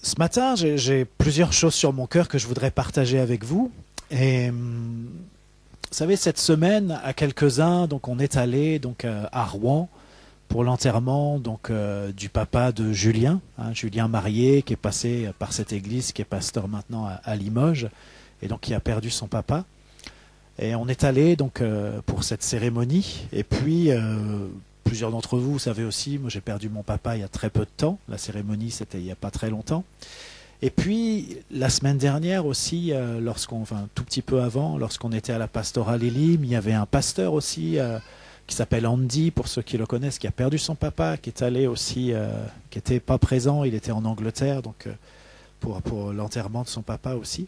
Ce matin, j'ai plusieurs choses sur mon cœur que je voudrais partager avec vous. Et vous savez, cette semaine, à quelques-uns, donc on est allé donc à Rouen pour l'enterrement du papa de Julien, Julien Marié, qui est passé par cette église, qui est pasteur maintenant à Limoges, et donc qui a perdu son papa. Et on est allé donc pour cette cérémonie. Et puis plusieurs d'entre vous, vous savez aussi, moi j'ai perdu mon papa il y a très peu de temps. La cérémonie, c'était il n'y a pas très longtemps. Et puis, la semaine dernière aussi, enfin tout petit peu avant, lorsqu'on était à la pastorale Elim, il y avait un pasteur aussi qui s'appelle Andy, pour ceux qui le connaissent, qui a perdu son papa, qui est allé aussi, qui n'était pas présent, il était en Angleterre, donc pour l'enterrement de son papa aussi.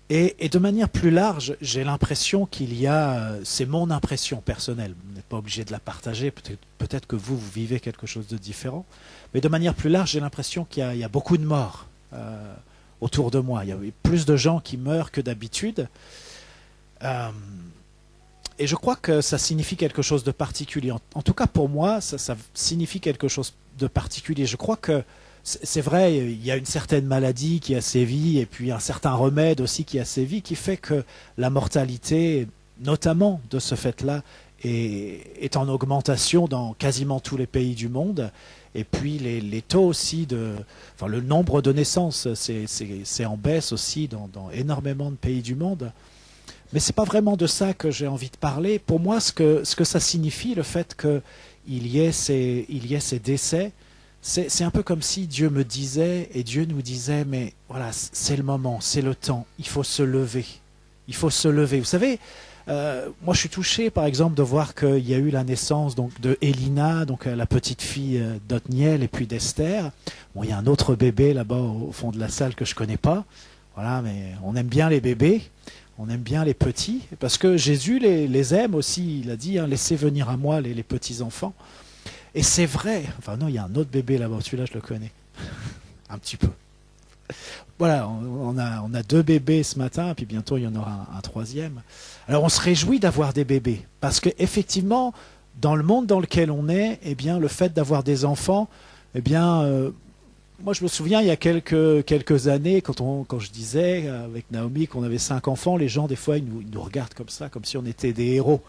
Et de manière plus large, j'ai l'impression qu'il y a, c'est mon impression personnelle, vous n'êtes pas obligé de la partager, peut-être que vous vivez quelque chose de différent, mais de manière plus large, j'ai l'impression qu'il y a beaucoup de morts autour de moi. Il y a plus de gens qui meurent que d'habitude. Et je crois que ça signifie quelque chose de particulier. En tout cas, pour moi, ça signifie quelque chose de particulier. Je crois que c'est vrai, il y a une certaine maladie qui a sévi et puis un certain remède aussi qui a sévi qui fait que la mortalité, notamment de ce fait-là, est en augmentation dans quasiment tous les pays du monde. Et puis les taux aussi le nombre de naissances, c'est en baisse aussi dans énormément de pays du monde. Mais c'est pas vraiment de ça que j'ai envie de parler. Pour moi, ce que ça signifie, le fait qu'il y ait ces décès, c'est un peu comme si Dieu me disait, et Dieu nous disait, mais voilà, c'est le moment, c'est le temps, il faut se lever. Il faut se lever. Vous savez, moi je suis touché par exemple de voir qu'il y a eu la naissance donc, de Elina, donc la petite fille d'Othniel et puis d'Esther. Bon, il y a un autre bébé là-bas au fond de la salle que je ne connais pas. Voilà, mais on aime bien les bébés, on aime bien les petits, parce que Jésus les aime aussi, il a dit, laissez venir à moi les petits-enfants. Et c'est vrai, enfin non, il y a un autre bébé là-bas, celui-là je le connais, un petit peu. Voilà, on a 2 bébés ce matin, puis bientôt il y en aura un troisième. Alors on se réjouit d'avoir des bébés, parce qu'effectivement, dans le monde dans lequel on est, eh bien, le fait d'avoir des enfants, eh bien, moi je me souviens il y a quelques années, quand je disais avec Naomi qu'on avait 5 enfants, les gens des fois ils nous regardent comme ça, comme si on était des héros.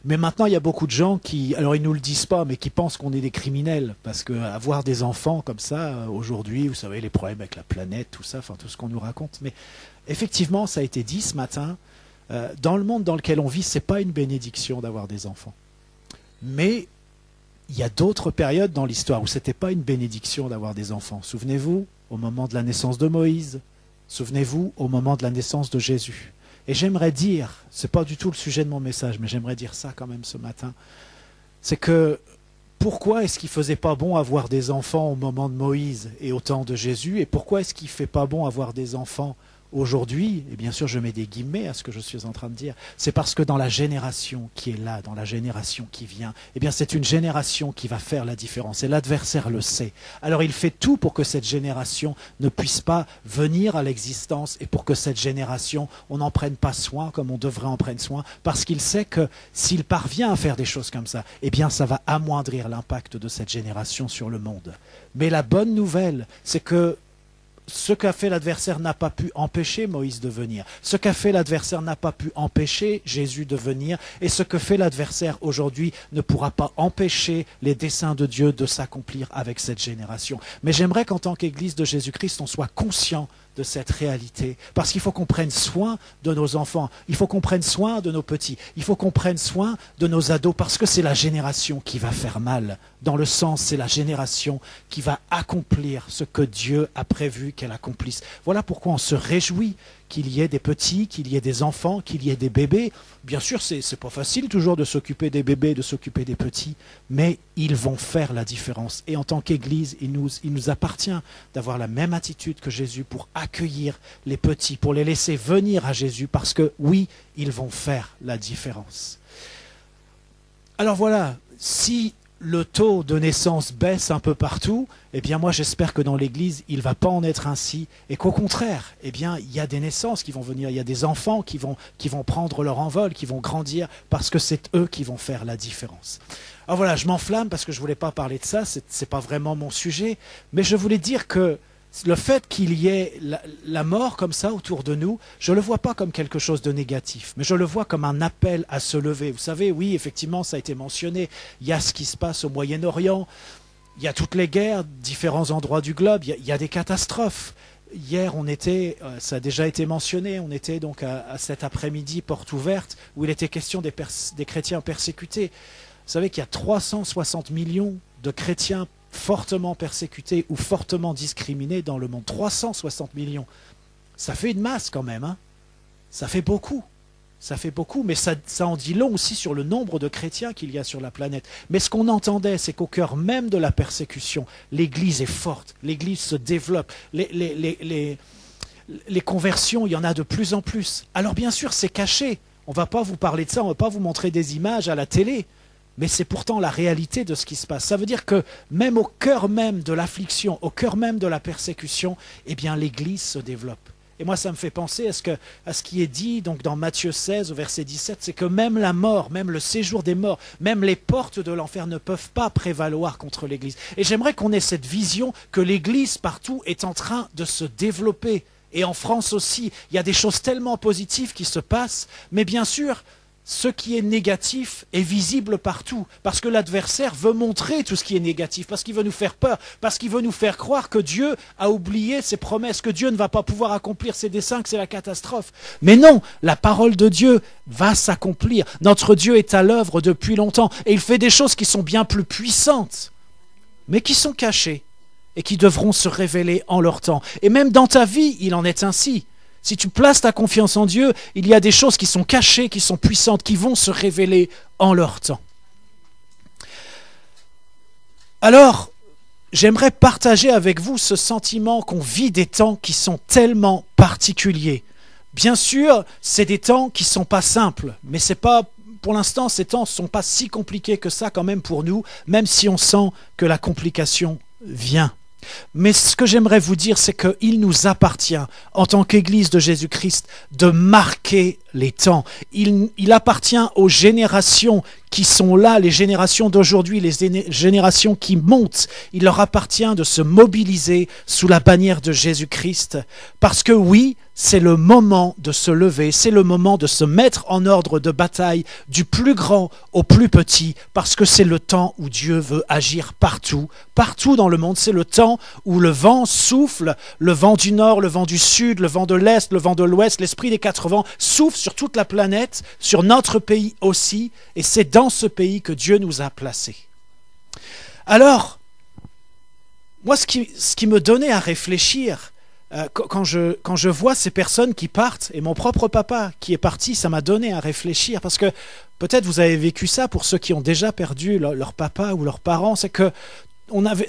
Mais maintenant, il y a beaucoup de gens qui, alors ils nous le disent pas, mais qui pensent qu'on est des criminels. Parce qu'avoir des enfants comme ça, aujourd'hui, vous savez, les problèmes avec la planète, tout ça, enfin tout ce qu'on nous raconte. Mais effectivement, ça a été dit ce matin, dans le monde dans lequel on vit, c'est pas une bénédiction d'avoir des enfants. Mais il y a d'autres périodes dans l'histoire où c'était pas une bénédiction d'avoir des enfants. Souvenez-vous, au moment de la naissance de Moïse. Souvenez-vous, au moment de la naissance de Jésus. Et j'aimerais dire, ce n'est pas du tout le sujet de mon message, mais j'aimerais dire ça quand même ce matin, c'est que pourquoi est-ce qu'il ne faisait pas bon avoir des enfants au moment de Moïse et au temps de Jésus, et pourquoi est-ce qu'il ne fait pas bon avoir des enfants aujourd'hui, et bien sûr je mets des guillemets à ce que je suis en train de dire, c'est parce que dans la génération qui est là, dans la génération qui vient, eh bien c'est une génération qui va faire la différence, et l'adversaire le sait. Alors il fait tout pour que cette génération ne puisse pas venir à l'existence, et pour que cette génération, on n'en prenne pas soin comme on devrait en prendre soin, parce qu'il sait que s'il parvient à faire des choses comme ça, eh bien ça va amoindrir l'impact de cette génération sur le monde. Mais la bonne nouvelle, c'est que ce qu'a fait l'adversaire n'a pas pu empêcher Moïse de venir. Ce qu'a fait l'adversaire n'a pas pu empêcher Jésus de venir. Et ce que fait l'adversaire aujourd'hui ne pourra pas empêcher les desseins de Dieu de s'accomplir avec cette génération. Mais j'aimerais qu'en tant qu'Église de Jésus-Christ, on soit conscient de cette réalité. Parce qu'il faut qu'on prenne soin de nos enfants. Il faut qu'on prenne soin de nos petits. Il faut qu'on prenne soin de nos ados. Parce que c'est la génération qui va faire mal. Dans le sens, c'est la génération qui va accomplir ce que Dieu a prévu qu'elle accomplisse. Voilà pourquoi on se réjouit qu'il y ait des petits, qu'il y ait des enfants, qu'il y ait des bébés. Bien sûr, c'est pas facile toujours de s'occuper des bébés, de s'occuper des petits, mais ils vont faire la différence. Et en tant qu'Église, il nous appartient d'avoir la même attitude que Jésus pour accueillir les petits, pour les laisser venir à Jésus, parce que oui, ils vont faire la différence. Alors voilà, si le taux de naissance baisse un peu partout, eh bien moi j'espère que dans l'Église, il ne va pas en être ainsi, et qu'au contraire, eh bien il y a des naissances qui vont venir, il y a des enfants qui vont prendre leur envol, qui vont grandir, parce que c'est eux qui vont faire la différence. Alors voilà, je m'enflamme parce que je ne voulais pas parler de ça, c'est pas vraiment mon sujet, mais je voulais dire que Le fait qu'il y ait la mort comme ça autour de nous, je ne le vois pas comme quelque chose de négatif, mais je le vois comme un appel à se lever. Vous savez, oui, effectivement, ça a été mentionné, il y a ce qui se passe au Moyen-Orient, il y a toutes les guerres, différents endroits du globe, il y a des catastrophes. Hier, on était, ça a déjà été mentionné, on était donc à cet après-midi, porte ouverte, où il était question des chrétiens persécutés. Vous savez qu'il y a 360 millions de chrétiens fortement persécutés ou fortement discriminés dans le monde. 360 millions. Ça fait une masse quand même, hein. Ça fait beaucoup. Ça fait beaucoup, mais ça en dit long aussi sur le nombre de chrétiens qu'il y a sur la planète. Mais ce qu'on entendait, c'est qu'au cœur même de la persécution, l'Église est forte, l'Église se développe, les conversions, il y en a de plus en plus. Alors bien sûr, c'est caché. On ne va pas vous parler de ça, on ne va pas vous montrer des images à la télé. Mais c'est pourtant la réalité de ce qui se passe. Ça veut dire que même au cœur même de l'affliction, au cœur même de la persécution, eh bien l'Église se développe. Et moi, ça me fait penser à ce qui est dit donc dans Matthieu 16, au verset 17, c'est que même la mort, même le séjour des morts, même les portes de l'enfer ne peuvent pas prévaloir contre l'Église. Et j'aimerais qu'on ait cette vision que l'Église partout est en train de se développer. Et en France aussi, il y a des choses tellement positives qui se passent, mais bien sûr, ce qui est négatif est visible partout, parce que l'adversaire veut montrer tout ce qui est négatif, parce qu'il veut nous faire peur, parce qu'il veut nous faire croire que Dieu a oublié ses promesses, que Dieu ne va pas pouvoir accomplir ses desseins, que c'est la catastrophe. Mais non, la parole de Dieu va s'accomplir. Notre Dieu est à l'œuvre depuis longtemps, et il fait des choses qui sont bien plus puissantes, mais qui sont cachées, et qui devront se révéler en leur temps. Et même dans ta vie, il en est ainsi. Si tu places ta confiance en Dieu, il y a des choses qui sont cachées, qui sont puissantes, qui vont se révéler en leur temps. Alors, j'aimerais partager avec vous ce sentiment qu'on vit des temps qui sont tellement particuliers. Bien sûr, c'est des temps qui ne sont pas simples, mais c'est pas, pour l'instant, ces temps ne sont pas si compliqués que ça quand même pour nous, même si on sent que la complication vient. Mais ce que j'aimerais vous dire, c'est qu'il nous appartient, en tant qu'Église de Jésus-Christ, de marquer les temps. Il appartient aux générations qui sont là, les générations d'aujourd'hui, les générations qui montent. Il leur appartient de se mobiliser sous la bannière de Jésus-Christ. Parce que oui, c'est le moment de se lever, c'est le moment de se mettre en ordre de bataille du plus grand au plus petit, parce que c'est le temps où Dieu veut agir partout, partout dans le monde. C'est le temps où le vent souffle, le vent du nord, le vent du sud, le vent de l'est, le vent de l'ouest, l'esprit des quatre vents souffle sur toute la planète, sur notre pays aussi, et c'est dans ce pays que Dieu nous a placés. Alors, moi, ce qui me donnait à réfléchir, quand je vois ces personnes qui partent, et mon propre papa qui est parti, ça m'a donné à réfléchir, parce que peut-être vous avez vécu ça pour ceux qui ont déjà perdu leur papa ou leurs parents, c'est que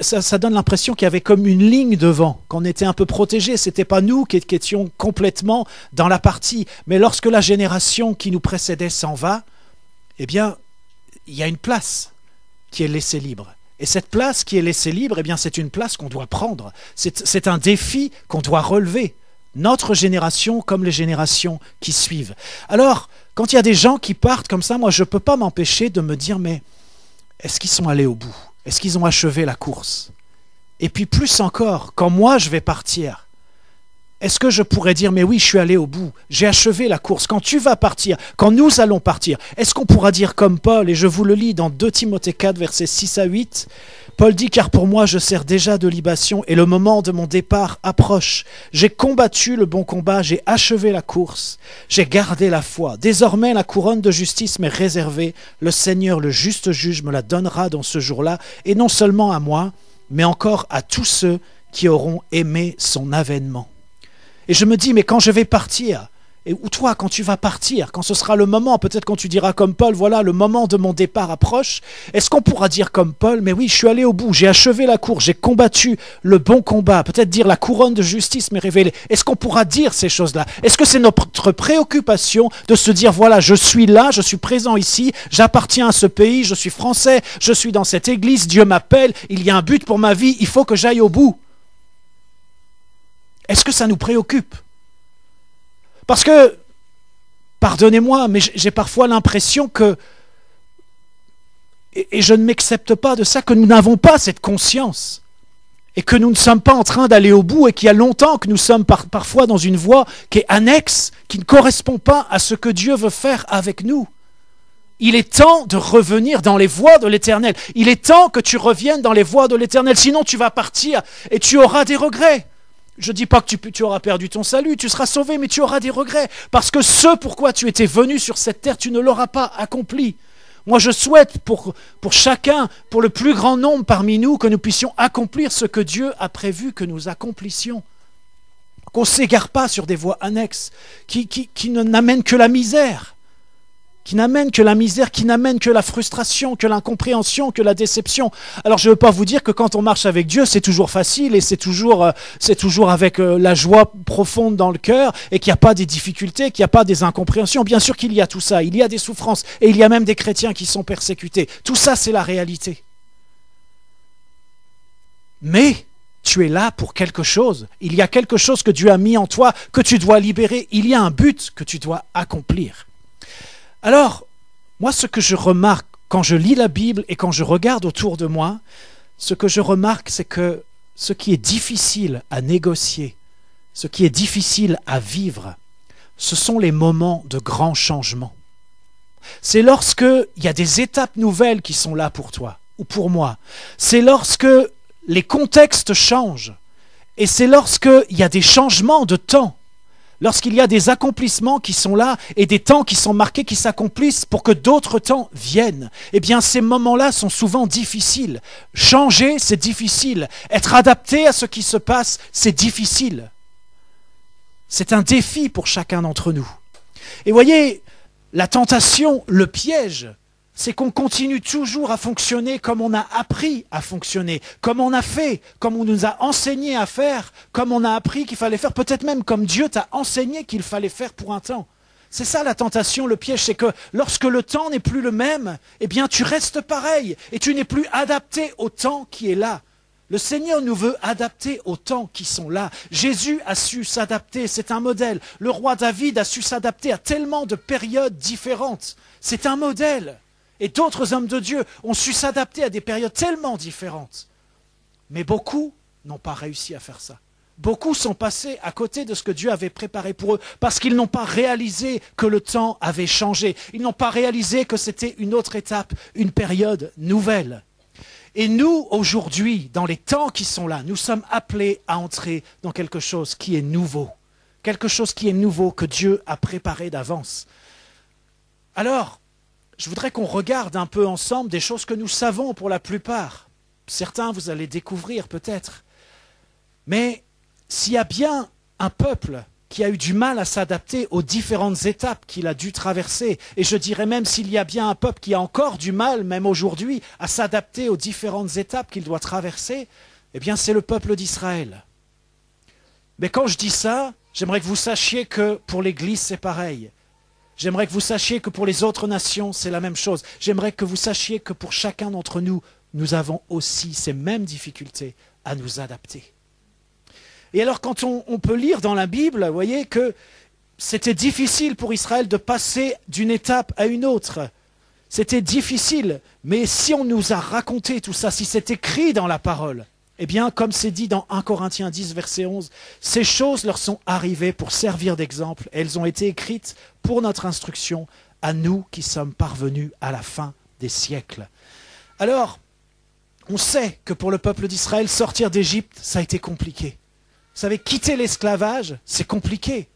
ça donne l'impression qu'il y avait comme une ligne devant, qu'on était un peu protégés. C'était pas nous qui étions complètement dans la partie, mais lorsque la génération qui nous précédait s'en va, eh bien, il y a une place qui est laissée libre. Et cette place qui est laissée libre, eh bien, c'est une place qu'on doit prendre. C'est un défi qu'on doit relever. Notre génération comme les générations qui suivent. Alors, quand il y a des gens qui partent comme ça, moi, je ne peux pas m'empêcher de me dire, mais est-ce qu'ils sont allés au bout ? Est-ce qu'ils ont achevé la course? Et puis plus encore, quand moi je vais partir, est-ce que je pourrais dire, mais oui, je suis allé au bout, j'ai achevé la course. Quand tu vas partir, quand nous allons partir, est-ce qu'on pourra dire comme Paul, et je vous le lis dans 2 Timothée 4, versets 6 à 8, Paul dit, car pour moi je sers déjà de libation et le moment de mon départ approche. J'ai combattu le bon combat, j'ai achevé la course, j'ai gardé la foi. Désormais la couronne de justice m'est réservée. Le Seigneur, le juste juge, me la donnera dans ce jour-là, et non seulement à moi, mais encore à tous ceux qui auront aimé son avènement. Et je me dis, mais quand je vais partir, ou toi, quand tu vas partir, quand ce sera le moment, peut-être quand tu diras comme Paul, voilà, le moment de mon départ approche, est-ce qu'on pourra dire comme Paul, mais oui, je suis allé au bout, j'ai achevé la course, j'ai combattu le bon combat, peut-être dire la couronne de justice m'est révélée. Est-ce qu'on pourra dire ces choses-là? Est-ce que c'est notre préoccupation de se dire, voilà, je suis là, je suis présent ici, j'appartiens à ce pays, je suis français, je suis dans cette église, Dieu m'appelle, il y a un but pour ma vie, il faut que j'aille au bout. Est-ce que ça nous préoccupe? Parce que, pardonnez-moi, mais j'ai parfois l'impression que, et je ne m'accepte pas de ça, que nous n'avons pas cette conscience. et que nous ne sommes pas en train d'aller au bout et qu'il y a longtemps que nous sommes parfois dans une voie qui est annexe, qui ne correspond pas à ce que Dieu veut faire avec nous. Il est temps de revenir dans les voies de l'Éternel. Il est temps que tu reviennes dans les voies de l'Éternel. Sinon, tu vas partir et tu auras des regrets. Je ne dis pas que tu auras perdu ton salut, tu seras sauvé, mais tu auras des regrets. Parce que ce pourquoi tu étais venu sur cette terre, tu ne l'auras pas accompli. Moi, je souhaite pour chacun, pour le plus grand nombre parmi nous, que nous puissions accomplir ce que Dieu a prévu que nous accomplissions. Qu'on ne s'égare pas sur des voies annexes qui ne n'amènent que la misère. Qui n'amène que la misère, qui n'amène que la frustration, que l'incompréhension, que la déception. Alors je ne veux pas vous dire que quand on marche avec Dieu, c'est toujours facile et c'est toujours avec la joie profonde dans le cœur et qu'il n'y a pas des difficultés, qu'il n'y a pas des incompréhensions. Bien sûr qu'il y a tout ça, il y a des souffrances et il y a même des chrétiens qui sont persécutés. Tout ça, c'est la réalité. Mais tu es là pour quelque chose. Il y a quelque chose que Dieu a mis en toi, que tu dois libérer. Il y a un but que tu dois accomplir. Alors, moi, ce que je remarque quand je lis la Bible et quand je regarde autour de moi, ce que je remarque, c'est que ce qui est difficile à négocier, ce qui est difficile à vivre, ce sont les moments de grands changements. C'est lorsqu'il y a des étapes nouvelles qui sont là pour toi ou pour moi. C'est lorsque les contextes changent et c'est lorsqu'il y a des changements de temps. Lorsqu'il y a des accomplissements qui sont là et des temps qui sont marqués, qui s'accomplissent pour que d'autres temps viennent, eh bien ces moments-là sont souvent difficiles. Changer, c'est difficile. Être adapté à ce qui se passe, c'est difficile. C'est un défi pour chacun d'entre nous. Et voyez, la tentation, le piège, c'est qu'on continue toujours à fonctionner comme on a appris à fonctionner, comme on a fait, comme on nous a enseigné à faire, comme on a appris qu'il fallait faire, peut-être même comme Dieu t'a enseigné qu'il fallait faire pour un temps. C'est ça la tentation, le piège, c'est que lorsque le temps n'est plus le même, eh bien tu restes pareil et tu n'es plus adapté au temps qui est là. Le Seigneur nous veut adapter aux temps qui sont là. Jésus a su s'adapter, c'est un modèle. Le roi David a su s'adapter à tellement de périodes différentes. C'est un modèle. Et d'autres hommes de Dieu ont su s'adapter à des périodes tellement différentes. Mais beaucoup n'ont pas réussi à faire ça. Beaucoup sont passés à côté de ce que Dieu avait préparé pour eux parce qu'ils n'ont pas réalisé que le temps avait changé. Ils n'ont pas réalisé que c'était une autre étape, une période nouvelle. Et nous, aujourd'hui, dans les temps qui sont là, nous sommes appelés à entrer dans quelque chose qui est nouveau. Quelque chose qui est nouveau que Dieu a préparé d'avance. Alors, je voudrais qu'on regarde un peu ensemble des choses que nous savons pour la plupart. Certains, vous allez découvrir peut-être. Mais s'il y a bien un peuple qui a eu du mal à s'adapter aux différentes étapes qu'il a dû traverser, et je dirais même s'il y a bien un peuple qui a encore du mal, même aujourd'hui, à s'adapter aux différentes étapes qu'il doit traverser, eh bien c'est le peuple d'Israël. Mais quand je dis ça, j'aimerais que vous sachiez que pour l'Église c'est pareil. J'aimerais que vous sachiez que pour les autres nations, c'est la même chose. J'aimerais que vous sachiez que pour chacun d'entre nous, nous avons aussi ces mêmes difficultés à nous adapter. Et alors quand on peut lire dans la Bible, vous voyez que c'était difficile pour Israël de passer d'une étape à une autre. C'était difficile, mais si on nous a raconté tout ça, si c'est écrit dans la parole, eh bien, comme c'est dit dans 1 Corinthiens 10, verset 11, ces choses leur sont arrivées pour servir d'exemple. Elles ont été écrites pour notre instruction, à nous qui sommes parvenus à la fin des siècles. Alors, on sait que pour le peuple d'Israël, sortir d'Égypte, ça a été compliqué. Vous savez, quitter l'esclavage, c'est compliqué.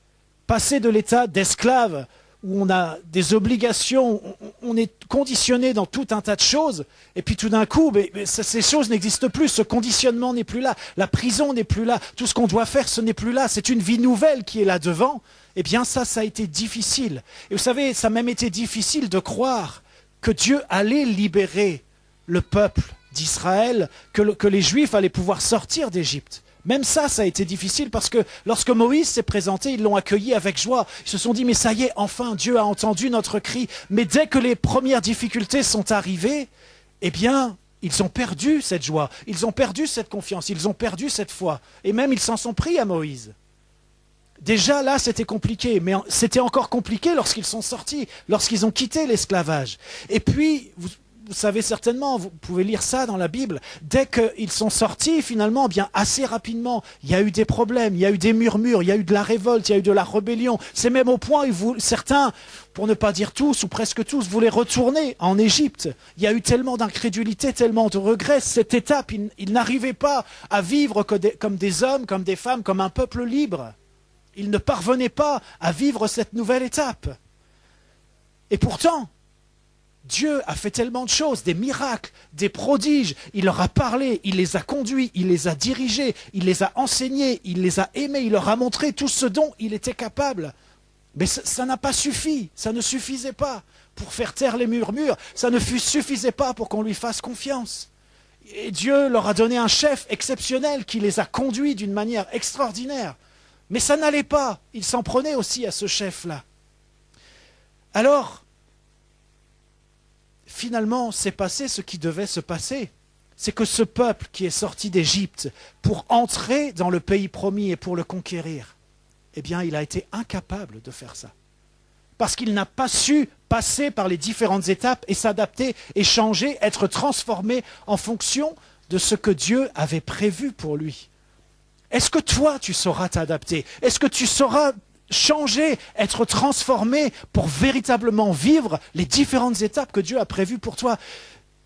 Passer de l'état d'esclave, où on a des obligations, on est conditionné dans tout un tas de choses, et puis tout d'un coup, ces choses n'existent plus, ce conditionnement n'est plus là, la prison n'est plus là, tout ce qu'on doit faire, ce n'est plus là, c'est une vie nouvelle qui est là devant. Eh bien ça a été difficile. Et vous savez, ça a même été difficile de croire que Dieu allait libérer le peuple d'Israël, que les Juifs allaient pouvoir sortir d'Égypte. Même ça a été difficile parce que lorsque Moïse s'est présenté, ils l'ont accueilli avec joie. Ils se sont dit, mais ça y est, enfin, Dieu a entendu notre cri. Mais dès que les premières difficultés sont arrivées, eh bien, ils ont perdu cette joie. Ils ont perdu cette confiance. Ils ont perdu cette foi. Et même, ils s'en sont pris à Moïse. Déjà, là, c'était compliqué. Mais c'était encore compliqué lorsqu'ils sont sortis, lorsqu'ils ont quitté l'esclavage. Et puis, vous savez certainement, vous pouvez lire ça dans la Bible, dès qu'ils sont sortis, finalement, bien assez rapidement, il y a eu des problèmes, il y a eu des murmures, il y a eu de la révolte, il y a eu de la rébellion. C'est même au point où certains, pour ne pas dire tous, ou presque tous, voulaient retourner en Égypte. Il y a eu tellement d'incrédulité, tellement de regrets. Cette étape, ils n'arrivaient pas à vivre comme des hommes, comme des femmes, comme un peuple libre. Ils ne parvenaient pas à vivre cette nouvelle étape. Et pourtant, Dieu a fait tellement de choses, des miracles, des prodiges. Il leur a parlé, il les a conduits, il les a dirigés, il les a enseignés, il les a aimés, il leur a montré tout ce dont il était capable. Mais ça n'a pas suffi, ça ne suffisait pas pour faire taire les murmures, ça ne suffisait pas pour qu'on lui fasse confiance. Et Dieu leur a donné un chef exceptionnel qui les a conduits d'une manière extraordinaire. Mais ça n'allait pas, il s'en prenait aussi à ce chef-là. Alors, finalement, s'est passé ce qui devait se passer. C'est que ce peuple qui est sorti d'Égypte pour entrer dans le pays promis et pour le conquérir, eh bien, il a été incapable de faire ça. Parce qu'il n'a pas su passer par les différentes étapes et s'adapter et changer, être transformé en fonction de ce que Dieu avait prévu pour lui. Est-ce que toi, tu sauras t'adapter? Est-ce que tu sauras changer, être transformé pour véritablement vivre les différentes étapes que Dieu a prévues pour toi?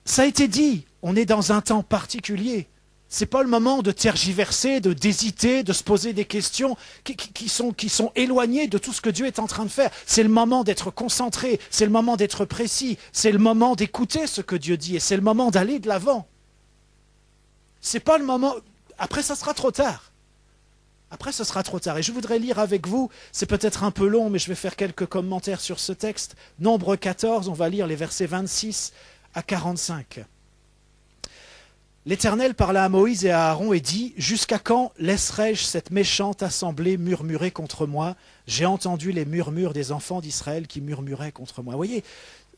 Ça a été dit, on est dans un temps particulier. Ce n'est pas le moment de tergiverser, d'hésiter, de se poser des questions qui sont éloignées de tout ce que Dieu est en train de faire. C'est le moment d'être concentré, c'est le moment d'être précis, c'est le moment d'écouter ce que Dieu dit et c'est le moment d'aller de l'avant. C'est pas le moment... Après, ça sera trop tard. Après, ce sera trop tard. Et je voudrais lire avec vous, c'est peut-être un peu long, mais je vais faire quelques commentaires sur ce texte. Nombre 14, on va lire les versets 26 à 45. L'Éternel parla à Moïse et à Aaron et dit « Jusqu'à quand laisserai-je cette méchante assemblée murmurer contre moi? J'ai entendu les murmures des enfants d'Israël qui murmuraient contre moi. » Vous voyez,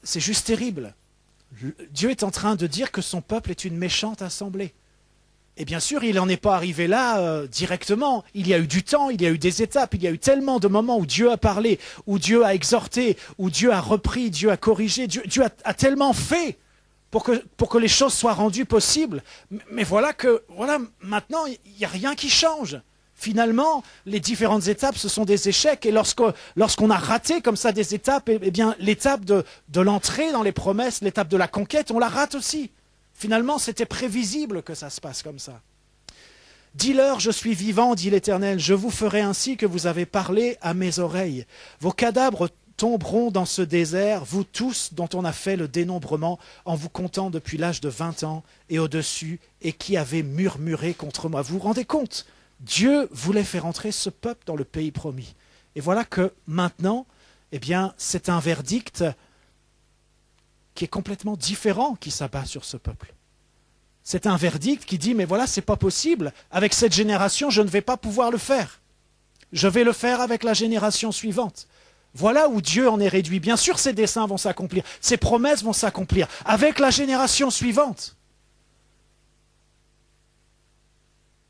c'est juste terrible. Dieu est en train de dire que son peuple est une méchante assemblée. Et bien sûr, il n'en est pas arrivé là directement. Il y a eu du temps, il y a eu des étapes, il y a eu tellement de moments où Dieu a parlé, où Dieu a exhorté, où Dieu a repris, Dieu a corrigé. Dieu a tellement fait pour que les choses soient rendues possibles. Mais voilà maintenant, il n'y a rien qui change. Finalement, les différentes étapes, ce sont des échecs. Et lorsqu'on a raté comme ça des étapes, eh bien, l'étape de l'entrée dans les promesses, l'étape de la conquête, on la rate aussi. Finalement, c'était prévisible que ça se passe comme ça. « Dis-leur, je suis vivant, dit l'Éternel, je vous ferai ainsi que vous avez parlé à mes oreilles. Vos cadavres tomberont dans ce désert, vous tous dont on a fait le dénombrement en vous comptant depuis l'âge de 20 ans et au-dessus, et qui avez murmuré contre moi. » Vous vous rendez compte? Dieu voulait faire entrer ce peuple dans le pays promis. Et voilà que maintenant, eh bien, c'est un verdict qui est complètement différent qui s'abat sur ce peuple. C'est un verdict qui dit, mais voilà, c'est pas possible. Avec cette génération, je ne vais pas pouvoir le faire. Je vais le faire avec la génération suivante. Voilà où Dieu en est réduit. Bien sûr, ses desseins vont s'accomplir, ses promesses vont s'accomplir avec la génération suivante.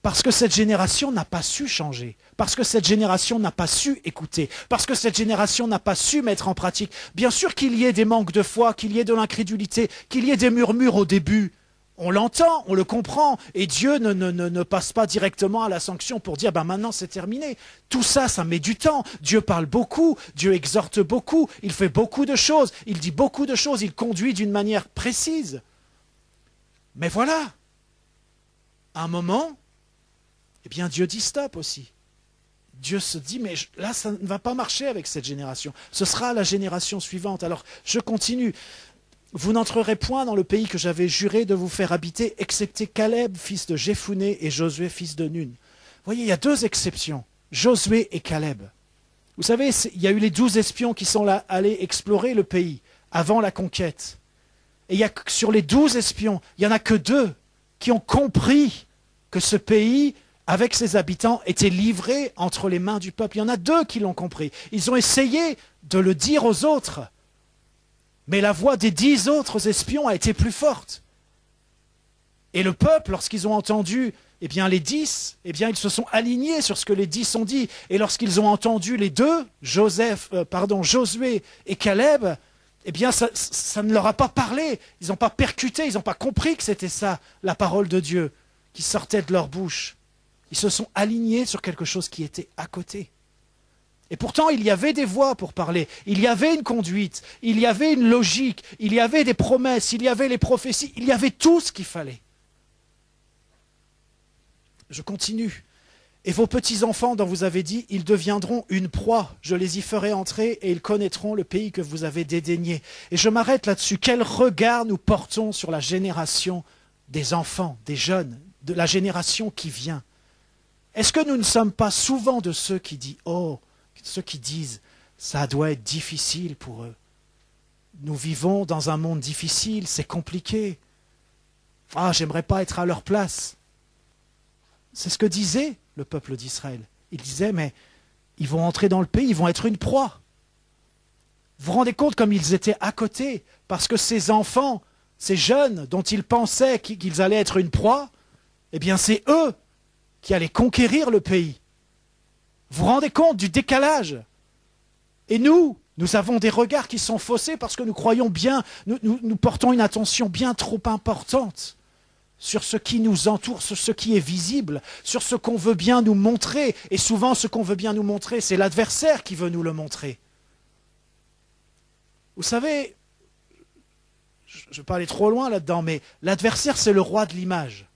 Parce que cette génération n'a pas su changer, parce que cette génération n'a pas su écouter, parce que cette génération n'a pas su mettre en pratique. Bien sûr qu'il y ait des manques de foi, qu'il y ait de l'incrédulité, qu'il y ait des murmures au début. On l'entend, on le comprend, et Dieu ne passe pas directement à la sanction pour dire ben maintenant c'est terminé. Tout ça, ça met du temps. Dieu parle beaucoup, Dieu exhorte beaucoup, il fait beaucoup de choses, il dit beaucoup de choses, il conduit d'une manière précise. Mais voilà, à un moment, eh bien Dieu dit stop aussi. Dieu se dit, mais là ça ne va pas marcher avec cette génération. Ce sera la génération suivante. Alors je continue. Vous n'entrerez point dans le pays que j'avais juré de vous faire habiter, excepté Caleb, fils de Jephuné, et Josué, fils de Nun. Vous voyez, il y a deux exceptions, Josué et Caleb. Vous savez, il y a eu les 12 espions qui sont là, allés explorer le pays avant la conquête. Et sur les 12 espions, il n'y en a que 2 qui ont compris que ce pays, avec ses habitants, était livré entre les mains du peuple. Il y en a 2 qui l'ont compris. Ils ont essayé de le dire aux autres. Mais la voix des 10 autres espions a été plus forte. Et le peuple, lorsqu'ils ont entendu eh bien, les 10, eh bien, ils se sont alignés sur ce que les 10 ont dit. Et lorsqu'ils ont entendu les 2, Josué et Caleb, eh bien ça ne leur a pas parlé, ils n'ont pas percuté, ils n'ont pas compris que c'était ça, la parole de Dieu qui sortait de leur bouche. Ils se sont alignés sur quelque chose qui était à côté. Et pourtant, il y avait des voies pour parler, il y avait une conduite, il y avait une logique, il y avait des promesses, il y avait les prophéties, il y avait tout ce qu'il fallait. Je continue. Et vos petits-enfants dont vous avez dit, ils deviendront une proie. Je les y ferai entrer et ils connaîtront le pays que vous avez dédaigné. Et je m'arrête là-dessus. Quel regard nous portons sur la génération des enfants, des jeunes, de la génération qui vient? Est-ce que nous ne sommes pas souvent de ceux qui disent, ceux qui disent, ça doit être difficile pour eux. Nous vivons dans un monde difficile, c'est compliqué. J'aimerais pas être à leur place. C'est ce que disait le peuple d'Israël. Il disait, mais ils vont entrer dans le pays, ils vont être une proie. Vous vous rendez compte comme ils étaient à côté, parce que ces enfants, ces jeunes dont ils pensaient qu'ils allaient être une proie, eh bien c'est eux qui allaient conquérir le pays. Vous vous rendez compte du décalage? Et nous avons des regards qui sont faussés parce que nous croyons bien, nous portons une attention bien trop importante sur ce qui nous entoure, sur ce qui est visible, sur ce qu'on veut bien nous montrer. Et souvent, ce qu'on veut bien nous montrer, c'est l'adversaire qui veut nous le montrer. Vous savez, je ne vais pas aller trop loin là-dedans, mais l'adversaire, c'est le roi de l'image.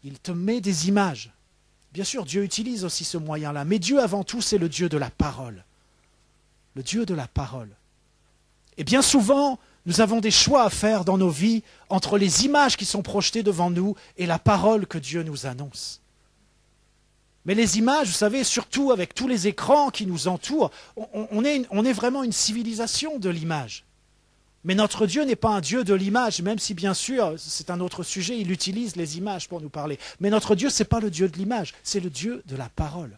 Il te met des images. Bien sûr, Dieu utilise aussi ce moyen-là, mais Dieu, avant tout, c'est le Dieu de la parole. Le Dieu de la parole. Et bien souvent, nous avons des choix à faire dans nos vies entre les images qui sont projetées devant nous et la parole que Dieu nous annonce. Mais les images, vous savez, surtout avec tous les écrans qui nous entourent, on est vraiment une civilisation de l'image. Mais notre Dieu n'est pas un Dieu de l'image, même si bien sûr, c'est un autre sujet, il utilise les images pour nous parler. Mais notre Dieu, ce n'est pas le Dieu de l'image, c'est le Dieu de la parole.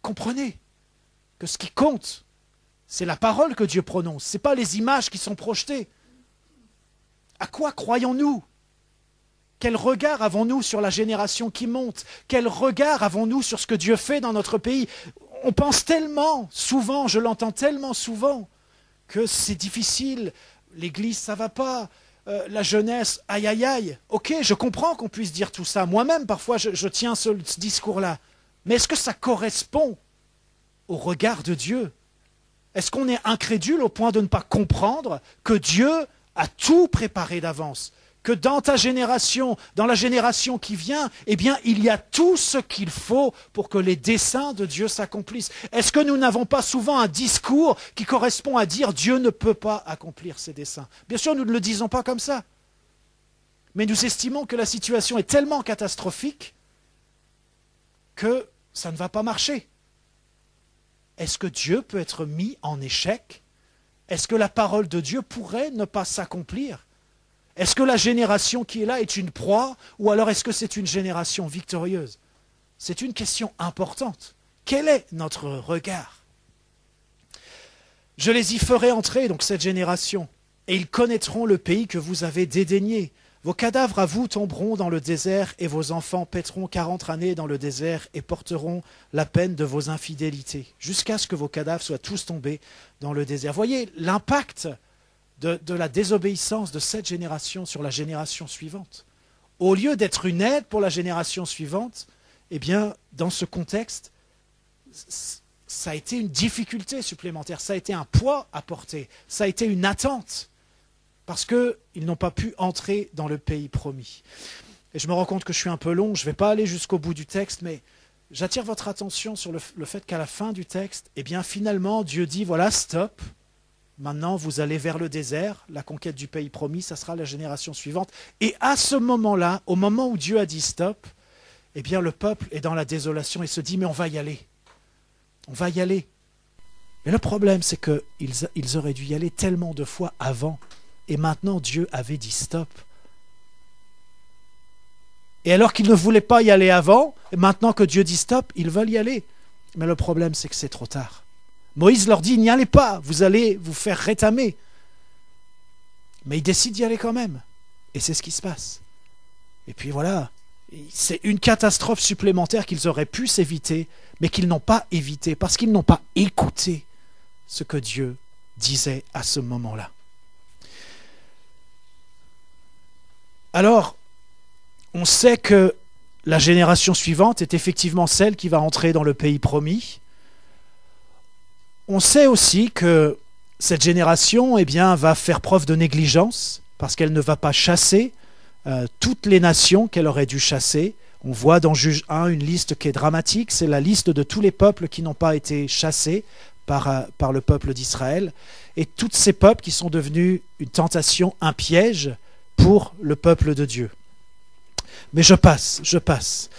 Comprenez que ce qui compte, c'est la parole que Dieu prononce, ce n'est pas les images qui sont projetées. À quoi croyons-nous? Quel regard avons-nous sur la génération qui monte? Quel regard avons-nous sur ce que Dieu fait dans notre pays? On pense tellement souvent, je l'entends tellement souvent, que c'est difficile, l'église ça va pas, la jeunesse, aïe aïe aïe. Ok, je comprends qu'on puisse dire tout ça, moi-même parfois je tiens ce discours-là, mais est-ce que ça correspond au regard de Dieu? Est-ce qu'on est incrédule au point de ne pas comprendre que Dieu a tout préparé d'avance? Que dans ta génération, dans la génération qui vient, eh bien, il y a tout ce qu'il faut pour que les desseins de Dieu s'accomplissent. Est-ce que nous n'avons pas souvent un discours qui correspond à dire Dieu ne peut pas accomplir ses desseins? Bien sûr, nous ne le disons pas comme ça. Mais nous estimons que la situation est tellement catastrophique que ça ne va pas marcher. Est-ce que Dieu peut être mis en échec? Est-ce que la parole de Dieu pourrait ne pas s'accomplir? Est-ce que la génération qui est là est une proie ou alors est-ce que c'est une génération victorieuse? C'est une question importante. Quel est notre regard? Je les y ferai entrer, donc cette génération, et ils connaîtront le pays que vous avez dédaigné. Vos cadavres à vous tomberont dans le désert et vos enfants paîtront 40 années dans le désert et porteront la peine de vos infidélités, jusqu'à ce que vos cadavres soient tous tombés dans le désert. Voyez l'impact de la désobéissance de cette génération sur la génération suivante. Au lieu d'être une aide pour la génération suivante, eh bien, dans ce contexte, ça a été une difficulté supplémentaire, ça a été un poids à porter, ça a été une attente, parce qu'ils n'ont pas pu entrer dans le pays promis. Et je me rends compte que je suis un peu long, je ne vais pas aller jusqu'au bout du texte, mais j'attire votre attention sur le fait qu'à la fin du texte, eh bien, finalement, Dieu dit, voilà, stop. Maintenant, vous allez vers le désert, la conquête du pays promis, ça sera la génération suivante. Et à ce moment-là, au moment où Dieu a dit stop, eh bien le peuple est dans la désolation et se dit, mais on va y aller. On va y aller. Mais le problème, c'est qu'ils auraient dû y aller tellement de fois avant. Et maintenant, Dieu avait dit stop. Et alors qu'ils ne voulaient pas y aller avant, et maintenant que Dieu dit stop, ils veulent y aller. Mais le problème, c'est que c'est trop tard. Moïse leur dit, n'y allez pas, vous allez vous faire rétamer. Mais ils décident d'y aller quand même. Et c'est ce qui se passe. Et puis voilà, C'est une catastrophe supplémentaire qu'ils auraient pu s'éviter, mais qu'ils n'ont pas évité, parce qu'ils n'ont pas écouté ce que Dieu disait à ce moment-là. Alors, on sait que la génération suivante est effectivement celle qui va entrer dans le pays promis. On sait aussi que cette génération va faire preuve de négligence, parce qu'elle ne va pas chasser toutes les nations qu'elle aurait dû chasser. On voit dans Juge 1 une liste qui est dramatique, c'est la liste de tous les peuples qui n'ont pas été chassés par le peuple d'Israël, et tous ces peuples qui sont devenus une tentation, un piège pour le peuple de Dieu. Mais je passe.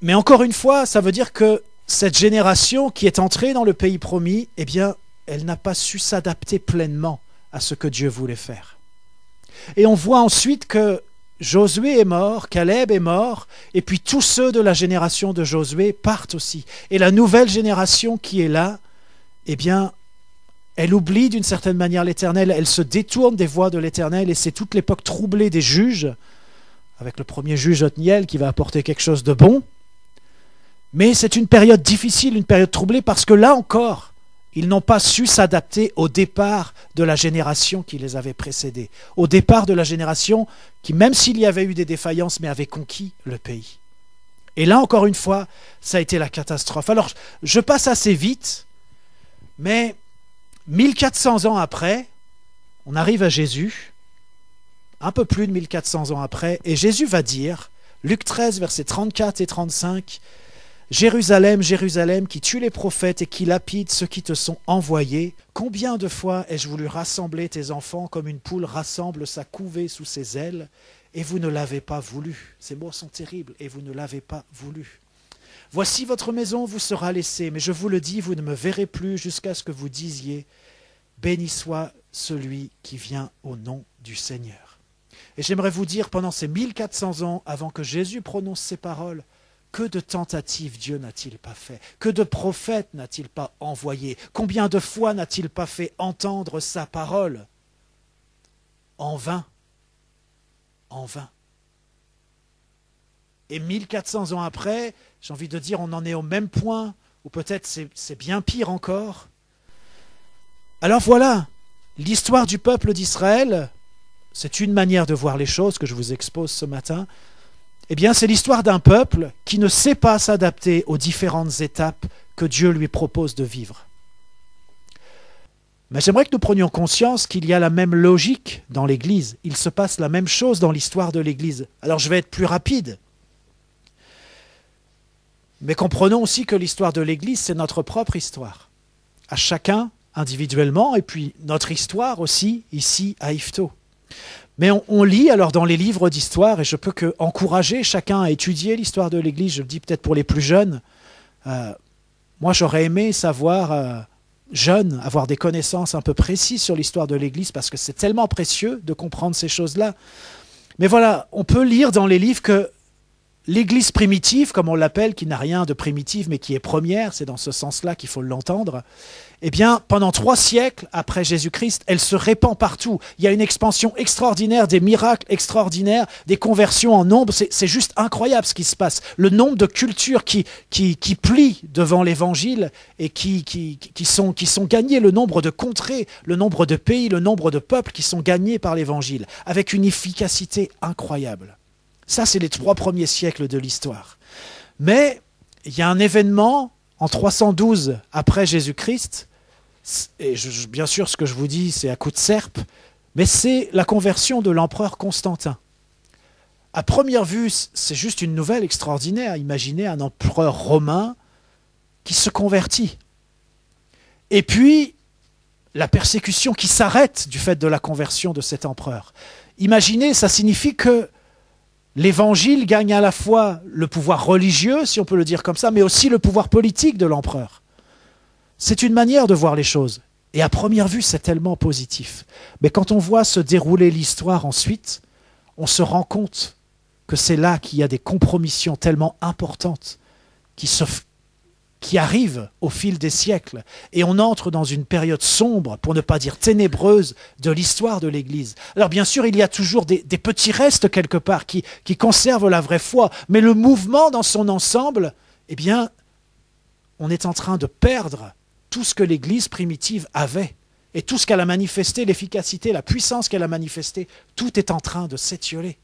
Mais encore une fois, ça veut dire que cette génération qui est entrée dans le pays promis, elle n'a pas su s'adapter pleinement à ce que Dieu voulait faire. Et on voit ensuite que Josué est mort, Caleb est mort, et puis tous ceux de la génération de Josué partent aussi. Et la nouvelle génération qui est là, elle oublie d'une certaine manière l'Éternel, elle se détourne des voies de l'Éternel, et c'est toute l'époque troublée des juges, avec le premier juge Othniel qui va apporter quelque chose de bon. Mais c'est une période difficile, une période troublée, parce que là encore, ils n'ont pas su s'adapter au départ de la génération qui les avait précédés, au départ de la génération qui, même s'il y avait eu des défaillances, mais avait conquis le pays. Et là, encore une fois, ça a été la catastrophe. Alors, je passe assez vite, mais 1400 ans après, on arrive à Jésus, un peu plus de 1400 ans après, et Jésus va dire, Luc 13, versets 34 et 35, « Jérusalem, Jérusalem, qui tue les prophètes et qui lapide ceux qui te sont envoyés, combien de fois ai-je voulu rassembler tes enfants comme une poule rassemble sa couvée sous ses ailes, et vous ne l'avez pas voulu. » Ces mots sont terribles, et vous ne l'avez pas voulu. « Voici votre maison vous sera laissée, mais je vous le dis, vous ne me verrez plus jusqu'à ce que vous disiez, béni soit celui qui vient au nom du Seigneur. » Et j'aimerais vous dire, pendant ces 1400 ans, avant que Jésus prononce ces paroles, que de tentatives Dieu n'a-t-il pas fait? Que de prophètes n'a-t-il pas envoyé? Combien de fois n'a-t-il pas fait entendre sa parole? En vain. En vain. Et 1400 ans après, j'ai envie de dire, on en est au même point, ou peut-être c'est bien pire encore. Alors voilà, l'histoire du peuple d'Israël, c'est une manière de voir les choses que je vous expose ce matin. C'est l'histoire d'un peuple qui ne sait pas s'adapter aux différentes étapes que Dieu lui propose de vivre. Mais j'aimerais que nous prenions conscience qu'il y a la même logique dans l'Église. Il se passe la même chose dans l'histoire de l'Église. Alors je vais être plus rapide. Mais comprenons aussi que l'histoire de l'Église, c'est notre propre histoire. À chacun individuellement, et puis notre histoire aussi, ici à Yvetot. Mais on lit alors dans les livres d'histoire, et je peux encourager chacun à étudier l'histoire de l'Église, je le dis peut-être pour les plus jeunes. Moi j'aurais aimé savoir, jeune, avoir des connaissances un peu précises sur l'histoire de l'Église, parce que c'est tellement précieux de comprendre ces choses-là. Mais voilà, on peut lire dans les livres que l'Église primitive, comme on l'appelle, qui n'a rien de primitif mais qui est première, c'est dans ce sens-là qu'il faut l'entendre, pendant 3 siècles après Jésus-Christ, elle se répand partout. Il y a une expansion extraordinaire, des miracles extraordinaires, des conversions en nombre. C'est juste incroyable ce qui se passe. Le nombre de cultures qui plient devant l'Évangile et qui sont gagnées, le nombre de contrées, le nombre de pays, le nombre de peuples qui sont gagnés par l'Évangile, avec une efficacité incroyable. Ça, c'est les 3 premiers siècles de l'histoire. Mais il y a un événement en 312 après Jésus-Christ, et bien sûr ce que je vous dis c'est à coup de serpe, mais c'est la conversion de l'empereur Constantin. À première vue, c'est juste une nouvelle extraordinaire. Imaginez un empereur romain qui se convertit. Et puis, la persécution qui s'arrête du fait de la conversion de cet empereur. Imaginez, ça signifie que l'Évangile gagne à la fois le pouvoir religieux, si on peut le dire comme ça, mais aussi le pouvoir politique de l'empereur. C'est une manière de voir les choses. Et à première vue, c'est tellement positif. Mais quand on voit se dérouler l'histoire ensuite, on se rend compte que c'est là qu'il y a des compromissions tellement importantes qui qui arrive au fil des siècles. Et on entre dans une période sombre, pour ne pas dire ténébreuse, de l'histoire de l'Église. Alors bien sûr, il y a toujours des petits restes quelque part qui conservent la vraie foi, mais le mouvement dans son ensemble, eh bien, on est en train de perdre tout ce que l'Église primitive avait. Et tout ce qu'elle a manifesté, l'efficacité, la puissance qu'elle a manifestée, tout est en train de s'étioler,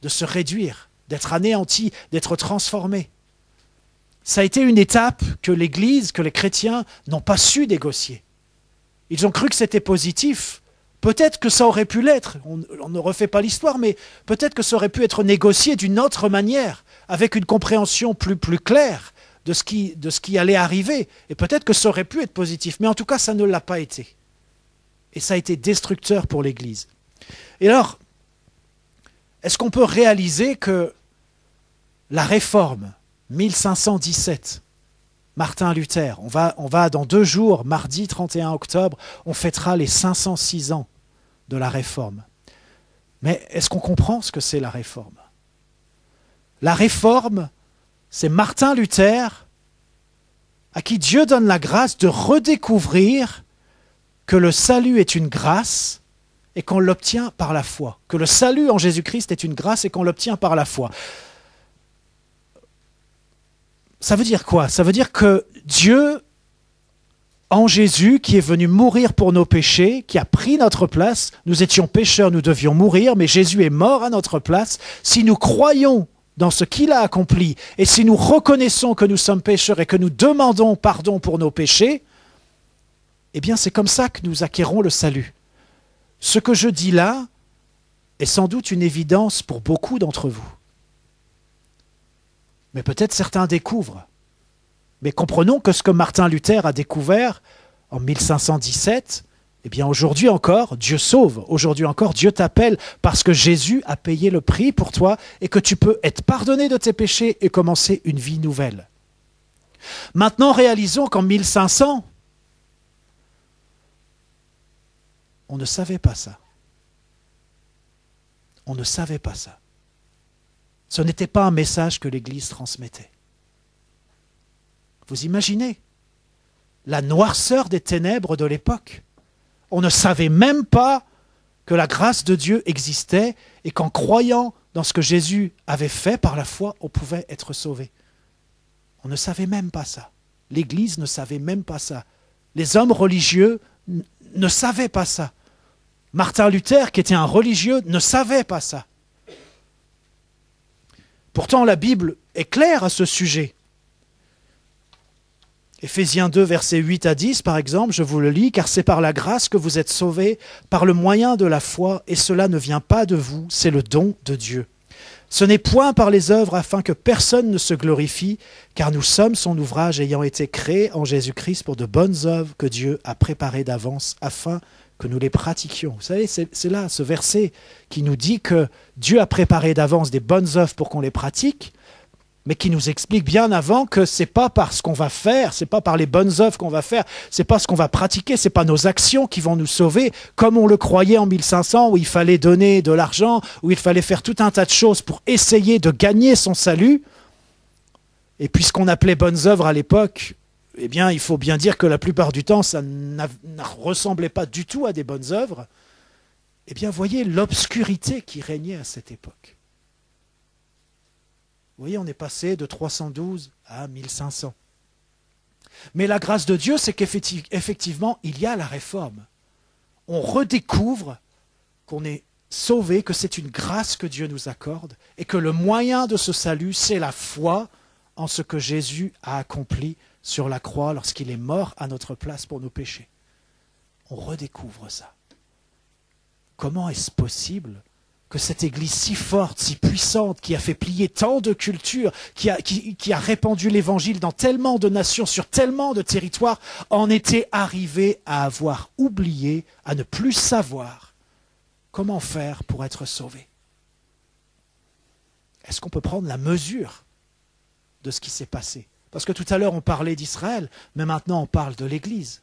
de se réduire, d'être anéanti, d'être transformé. Ça a été une étape que l'Église, que les chrétiens n'ont pas su négocier. Ils ont cru que c'était positif. Peut-être que ça aurait pu l'être. On ne refait pas l'histoire, mais peut-être que ça aurait pu être négocié d'une autre manière, avec une compréhension plus claire de ce qui allait arriver. Et peut-être que ça aurait pu être positif. Mais en tout cas, ça ne l'a pas été. Et ça a été destructeur pour l'Église. Et alors, est-ce qu'on peut réaliser que la réforme 1517, Martin Luther, on va dans 2 jours, mardi 31 octobre, on fêtera les 506 ans de la réforme. Mais est-ce qu'on comprend ce que c'est la réforme? La réforme, c'est Martin Luther à qui Dieu donne la grâce de redécouvrir que le salut est une grâce et qu'on l'obtient par la foi. Que le salut en Jésus-Christ est une grâce et qu'on l'obtient par la foi. Ça veut dire quoi? Ça veut dire que Dieu, en Jésus, qui est venu mourir pour nos péchés, qui a pris notre place, nous étions pécheurs, nous devions mourir, mais Jésus est mort à notre place. Si nous croyons dans ce qu'il a accompli, et si nous reconnaissons que nous sommes pécheurs et que nous demandons pardon pour nos péchés, eh bien c'est comme ça que nous acquérons le salut. Ce que je dis là est sans doute une évidence pour beaucoup d'entre vous. Mais peut-être certains découvrent. Mais comprenons que ce que Martin Luther a découvert en 1517, eh bien aujourd'hui encore, Dieu sauve. Aujourd'hui encore, Dieu t'appelle parce que Jésus a payé le prix pour toi et que tu peux être pardonné de tes péchés et commencer une vie nouvelle. Maintenant, réalisons qu'en 1500, on ne savait pas ça. On ne savait pas ça. Ce n'était pas un message que l'Église transmettait. Vous imaginez la noirceur des ténèbres de l'époque. On ne savait même pas que la grâce de Dieu existait et qu'en croyant dans ce que Jésus avait fait par la foi, on pouvait être sauvé. On ne savait même pas ça. L'Église ne savait même pas ça. Les hommes religieux ne savaient pas ça. Martin Luther, qui était un religieux, ne savait pas ça. Pourtant, la Bible est claire à ce sujet. Éphésiens 2, versets 8 à 10, par exemple, je vous le lis, « Car c'est par la grâce que vous êtes sauvés, par le moyen de la foi, et cela ne vient pas de vous, c'est le don de Dieu. Ce n'est point par les œuvres afin que personne ne se glorifie, car nous sommes son ouvrage ayant été créé en Jésus-Christ pour de bonnes œuvres que Dieu a préparées d'avance afin que nous les pratiquions. » Vous savez, c'est là ce verset qui nous dit que Dieu a préparé d'avance des bonnes œuvres pour qu'on les pratique, mais qui nous explique bien avant que ce n'est pas par ce qu'on va faire, ce n'est pas par les bonnes œuvres qu'on va faire, ce n'est pas ce qu'on va pratiquer, ce n'est pas nos actions qui vont nous sauver, comme on le croyait en 1500, où il fallait donner de l'argent, où il fallait faire tout un tas de choses pour essayer de gagner son salut. Et puis ce qu'on appelait bonnes œuvres à l'époque, eh bien, il faut bien dire que la plupart du temps, ça ne ressemblait pas du tout à des bonnes œuvres. Eh bien, voyez l'obscurité qui régnait à cette époque. Vous voyez, on est passé de 312 à 1500. Mais la grâce de Dieu, c'est qu'effectivement, il y a la réforme. On redécouvre qu'on est sauvé, que c'est une grâce que Dieu nous accorde, et que le moyen de ce salut, c'est la foi en ce que Jésus a accompli sur la croix lorsqu'il est mort à notre place pour nos péchés. On redécouvre ça. Comment est-ce possible que cette Église si forte, si puissante, qui a fait plier tant de cultures, qui a répandu l'Évangile dans tellement de nations, sur tellement de territoires, en était arrivée à avoir oublié, à ne plus savoir comment faire pour être sauvé? Est-ce qu'on peut prendre la mesure de ce qui s'est passé? Parce que tout à l'heure, on parlait d'Israël, mais maintenant, on parle de l'Église.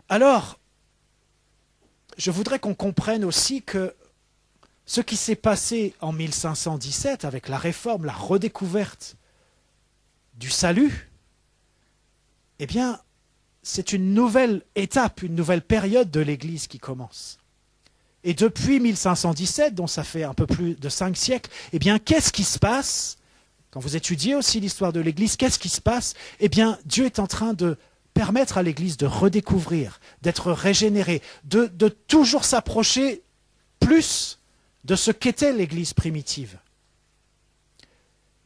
Alors, je voudrais qu'on comprenne aussi que ce qui s'est passé en 1517 avec la réforme, la redécouverte du salut, eh bien, c'est une nouvelle étape, une nouvelle période de l'Église qui commence. Et depuis 1517, dont ça fait un peu plus de 5 siècles, eh bien, qu'est-ce qui se passe? Quand vous étudiez aussi l'histoire de l'Église, qu'est-ce qui se passe? Eh bien, Dieu est en train de permettre à l'Église de redécouvrir, d'être régénérée, de toujours s'approcher plus de ce qu'était l'Église primitive.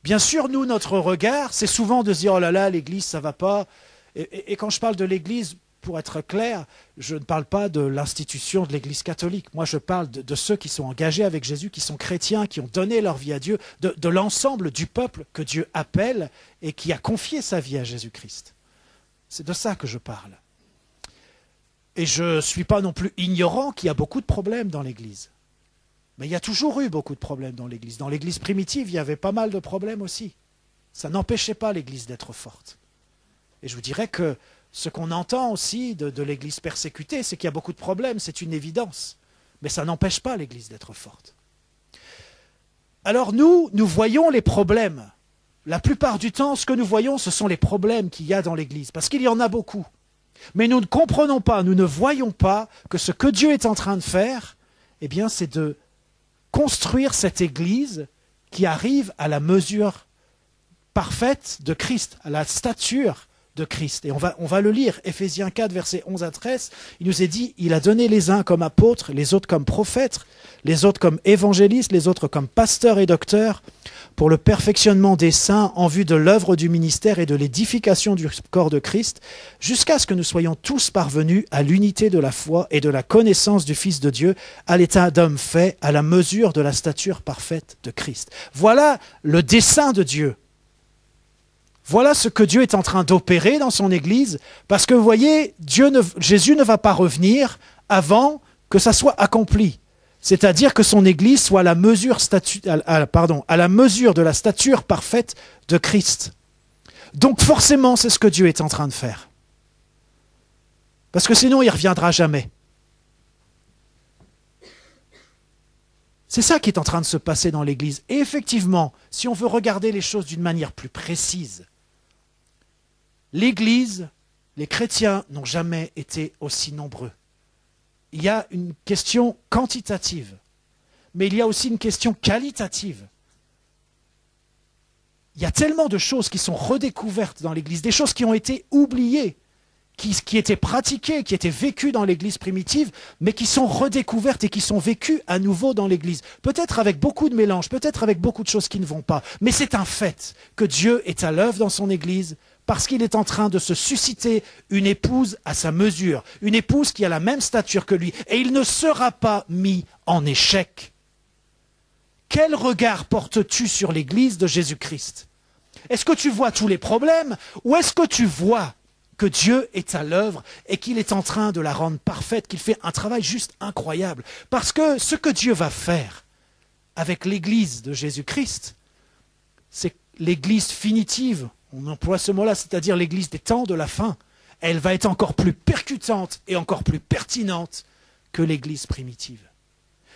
Bien sûr, nous, notre regard, c'est souvent de se dire « Oh là là, l'Église, ça ne va pas ». Et quand je parle de l'Église, pour être clair, je ne parle pas de l'institution de l'Église catholique. Moi, je parle de ceux qui sont engagés avec Jésus, qui sont chrétiens, qui ont donné leur vie à Dieu, de l'ensemble du peuple que Dieu appelle et qui a confié sa vie à Jésus-Christ. C'est de ça que je parle. Et je ne suis pas non plus ignorant qu'il y a beaucoup de problèmes dans l'Église. Mais il y a toujours eu beaucoup de problèmes dans l'Église. Dans l'Église primitive, il y avait pas mal de problèmes aussi. Ça n'empêchait pas l'Église d'être forte. Et je vous dirais que ce qu'on entend aussi de l'Église persécutée, c'est qu'il y a beaucoup de problèmes, c'est une évidence. Mais ça n'empêche pas l'Église d'être forte. Alors nous voyons les problèmes. La plupart du temps, ce que nous voyons, ce sont les problèmes qu'il y a dans l'Église, parce qu'il y en a beaucoup. Mais nous ne comprenons pas, nous ne voyons pas que ce que Dieu est en train de faire, eh bien, c'est de construire cette Église qui arrive à la mesure parfaite de Christ, à la stature de Christ. Et on va le lire, Éphésiens 4, versets 11 à 13. Il nous est dit, il a donné les uns comme apôtres, les autres comme prophètes, les autres comme évangélistes, les autres comme pasteurs et docteurs, pour le perfectionnement des saints en vue de l'œuvre du ministère et de l'édification du corps de Christ, jusqu'à ce que nous soyons tous parvenus à l'unité de la foi et de la connaissance du Fils de Dieu, à l'état d'homme fait, à la mesure de la stature parfaite de Christ. Voilà le dessein de Dieu. Voilà ce que Dieu est en train d'opérer dans son Église, parce que vous voyez, Jésus ne va pas revenir avant que ça soit accompli. C'est-à-dire que son Église soit à la mesure de la stature parfaite de Christ. Donc forcément, c'est ce que Dieu est en train de faire. Parce que sinon, il ne reviendra jamais. C'est ça qui est en train de se passer dans l'Église. Et effectivement, si on veut regarder les choses d'une manière plus précise, l'Église, les chrétiens n'ont jamais été aussi nombreux. Il y a une question quantitative, mais il y a aussi une question qualitative. Il y a tellement de choses qui sont redécouvertes dans l'Église, des choses qui ont été oubliées, qui étaient pratiquées, qui étaient vécues dans l'Église primitive, mais qui sont redécouvertes et qui sont vécues à nouveau dans l'Église. Peut-être avec beaucoup de mélange, peut-être avec beaucoup de choses qui ne vont pas, mais c'est un fait que Dieu est à l'œuvre dans son Église, parce qu'il est en train de se susciter une épouse à sa mesure, une épouse qui a la même stature que lui, et il ne sera pas mis en échec. Quel regard portes-tu sur l'Église de Jésus-Christ? Est-ce que tu vois tous les problèmes, ou est-ce que tu vois que Dieu est à l'œuvre et qu'il est en train de la rendre parfaite, qu'il fait un travail juste incroyable? Parce que ce que Dieu va faire avec l'Église de Jésus-Christ, c'est l'Église finitive. On emploie ce mot-là, c'est-à-dire l'Église des temps de la fin. Elle va être encore plus percutante et encore plus pertinente que l'Église primitive.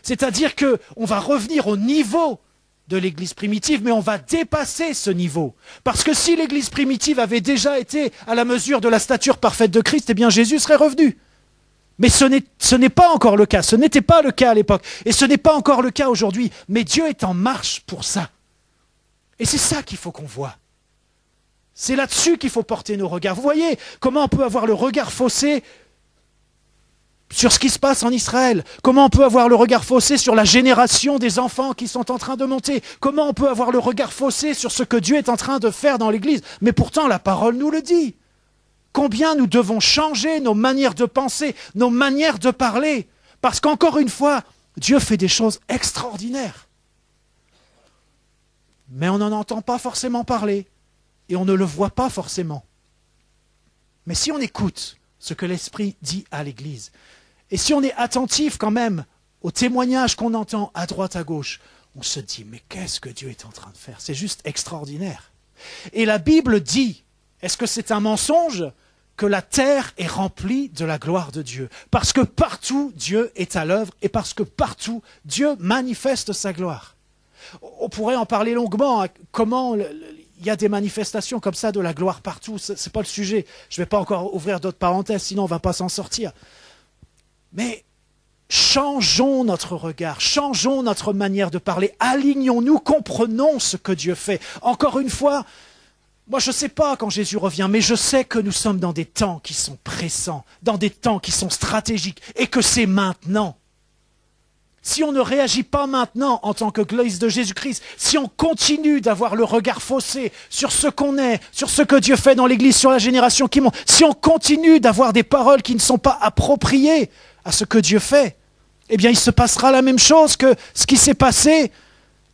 C'est-à-dire qu'on va revenir au niveau de l'Église primitive, mais on va dépasser ce niveau. Parce que si l'Église primitive avait déjà été à la mesure de la stature parfaite de Christ, eh bien Jésus serait revenu. Mais ce n'est pas encore le cas, ce n'était pas le cas à l'époque, et ce n'est pas encore le cas aujourd'hui. Mais Dieu est en marche pour ça. Et c'est ça qu'il faut qu'on voit. C'est là-dessus qu'il faut porter nos regards. Vous voyez comment on peut avoir le regard faussé sur ce qui se passe en Israël? Comment on peut avoir le regard faussé sur la génération des enfants qui sont en train de monter? Comment on peut avoir le regard faussé sur ce que Dieu est en train de faire dans l'Église? Mais pourtant, la parole nous le dit. Combien nous devons changer nos manières de penser, nos manières de parler? Parce qu'encore une fois, Dieu fait des choses extraordinaires. Mais on n'en entend pas forcément parler. Et on ne le voit pas forcément. Mais si on écoute ce que l'Esprit dit à l'Église, et si on est attentif quand même aux témoignages qu'on entend à droite, à gauche, on se dit, mais qu'est-ce que Dieu est en train de faire? C'est juste extraordinaire. Et la Bible dit, est-ce que c'est un mensonge? Que la terre est remplie de la gloire de Dieu. Parce que partout, Dieu est à l'œuvre, et parce que partout, Dieu manifeste sa gloire. On pourrait en parler longuement, comment il y a des manifestations comme ça de la gloire partout, ce n'est pas le sujet. Je ne vais pas encore ouvrir d'autres parenthèses, sinon on ne va pas s'en sortir. Mais changeons notre regard, changeons notre manière de parler, alignons-nous, comprenons ce que Dieu fait. Encore une fois, moi je ne sais pas quand Jésus revient, mais je sais que nous sommes dans des temps qui sont pressants, dans des temps qui sont stratégiques, et que c'est maintenant. Si on ne réagit pas maintenant en tant que l'Église de Jésus-Christ, si on continue d'avoir le regard faussé sur ce qu'on est, sur ce que Dieu fait dans l'Église, sur la génération qui monte, si on continue d'avoir des paroles qui ne sont pas appropriées à ce que Dieu fait, eh bien il se passera la même chose que ce qui s'est passé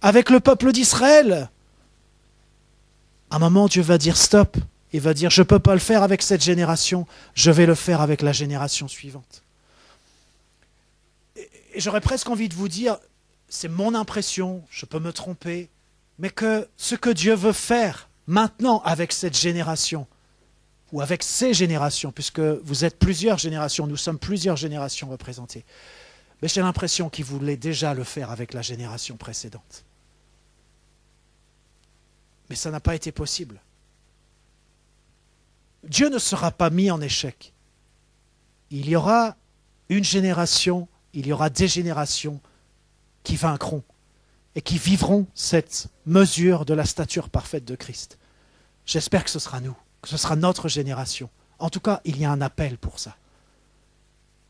avec le peuple d'Israël. À un moment, Dieu va dire stop, il va dire je ne peux pas le faire avec cette génération, je vais le faire avec la génération suivante. Et j'aurais presque envie de vous dire, c'est mon impression, je peux me tromper, mais que ce que Dieu veut faire maintenant avec cette génération, ou avec ces générations, puisque vous êtes plusieurs générations, nous sommes plusieurs générations représentées, mais j'ai l'impression qu'il voulait déjà le faire avec la génération précédente. Mais ça n'a pas été possible. Dieu ne sera pas mis en échec. Il y aura une génération, il y aura des générations qui vaincront et qui vivront cette mesure de la stature parfaite de Christ. J'espère que ce sera nous, que ce sera notre génération. En tout cas, il y a un appel pour ça.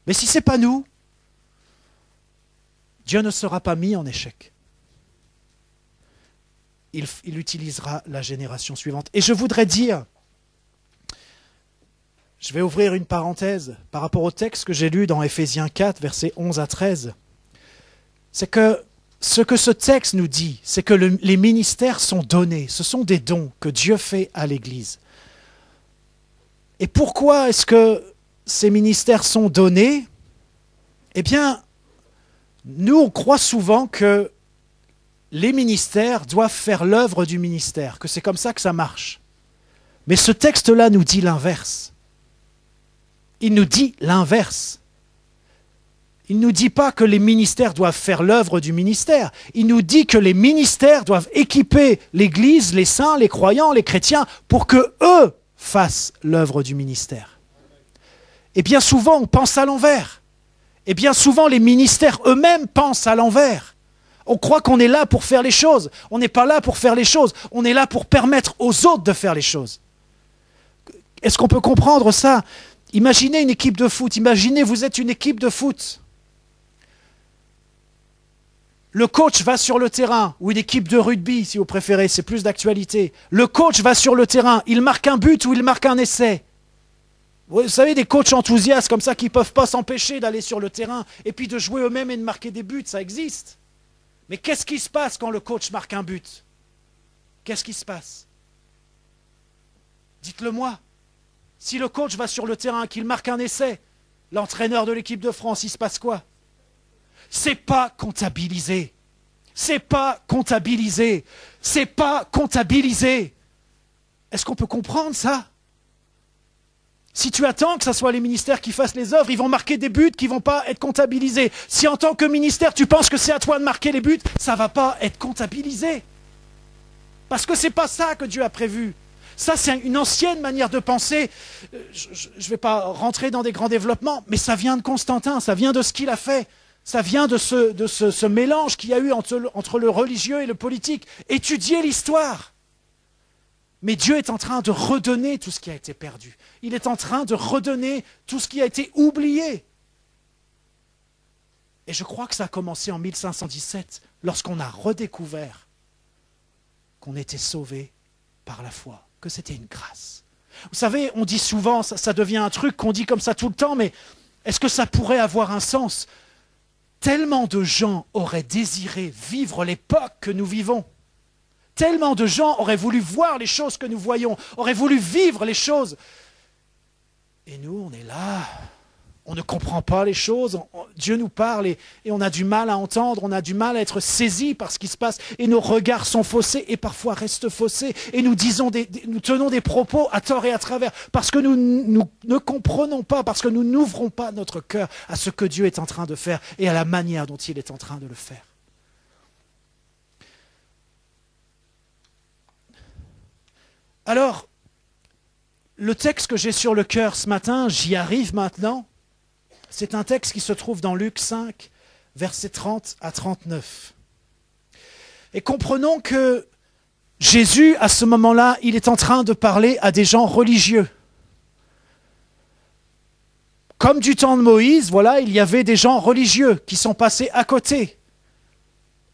Mais si ce n'est pas nous, Dieu ne sera pas mis en échec. Il utilisera la génération suivante. Et je voudrais dire, je vais ouvrir une parenthèse par rapport au texte que j'ai lu dans Éphésiens 4, versets 11 à 13. C'est que ce que ce texte nous dit, c'est que les ministères sont donnés. Ce sont des dons que Dieu fait à l'Église. Et pourquoi est-ce que ces ministères sont donnés? Eh bien, nous, on croit souvent que les ministères doivent faire l'œuvre du ministère, que c'est comme ça que ça marche. Mais ce texte-là nous dit l'inverse. Il nous dit l'inverse. Il ne nous dit pas que les ministères doivent faire l'œuvre du ministère. Il nous dit que les ministères doivent équiper l'Église, les saints, les croyants, les chrétiens, pour que eux fassent l'œuvre du ministère. Et bien souvent, on pense à l'envers. Et bien souvent, les ministères eux-mêmes pensent à l'envers. On croit qu'on est là pour faire les choses. On n'est pas là pour faire les choses. On est là pour permettre aux autres de faire les choses. Est-ce qu'on peut comprendre ça? Imaginez une équipe de foot. Imaginez, vous êtes une équipe de foot. Le coach va sur le terrain, ou une équipe de rugby, si vous préférez, c'est plus d'actualité. Le coach va sur le terrain, il marque un but ou il marque un essai. Vous savez, des coachs enthousiastes comme ça qui ne peuvent pas s'empêcher d'aller sur le terrain et puis de jouer eux-mêmes et de marquer des buts, ça existe. Mais qu'est-ce qui se passe quand le coach marque un but? Qu'est-ce qui se passe? Dites-le moi. Si le coach va sur le terrain, qu'il marque un essai, l'entraîneur de l'équipe de France, il se passe quoi? C'est pas comptabilisé. C'est pas comptabilisé. C'est pas comptabilisé. Est-ce qu'on peut comprendre ça? Si tu attends que ce soit les ministères qui fassent les œuvres, ils vont marquer des buts qui ne vont pas être comptabilisés. Si en tant que ministère, tu penses que c'est à toi de marquer les buts, ça ne va pas être comptabilisé. Parce que ce n'est pas ça que Dieu a prévu. Ça, c'est une ancienne manière de penser. Je ne vais pas rentrer dans des grands développements, mais ça vient de Constantin, ça vient de ce qu'il a fait. Ça vient de ce mélange qu'il y a eu entre le religieux et le politique. Étudiez l'histoire. Mais Dieu est en train de redonner tout ce qui a été perdu. Il est en train de redonner tout ce qui a été oublié. Et je crois que ça a commencé en 1517, lorsqu'on a redécouvert qu'on était sauvé par la foi, que c'était une grâce. Vous savez, on dit souvent, ça devient un truc qu'on dit comme ça tout le temps, mais est-ce que ça pourrait avoir un sens? Tellement de gens auraient désiré vivre l'époque que nous vivons. Tellement de gens auraient voulu voir les choses que nous voyons, auraient voulu vivre les choses. Et nous, on est là, on ne comprend pas les choses, Dieu nous parle et on a du mal à entendre, on a du mal à être saisi par ce qui se passe, et nos regards sont faussés et parfois restent faussés, et nous tenons des propos à tort et à travers, parce que nous ne comprenons pas, parce que nous n'ouvrons pas notre cœur à ce que Dieu est en train de faire et à la manière dont il est en train de le faire. Alors, le texte que j'ai sur le cœur ce matin, j'y arrive maintenant. C'est un texte qui se trouve dans Luc 5, versets 30 à 39. Et comprenons que Jésus, à ce moment-là, il est en train de parler à des gens religieux. Comme du temps de Moïse, voilà, il y avait des gens religieux qui sont passés à côté.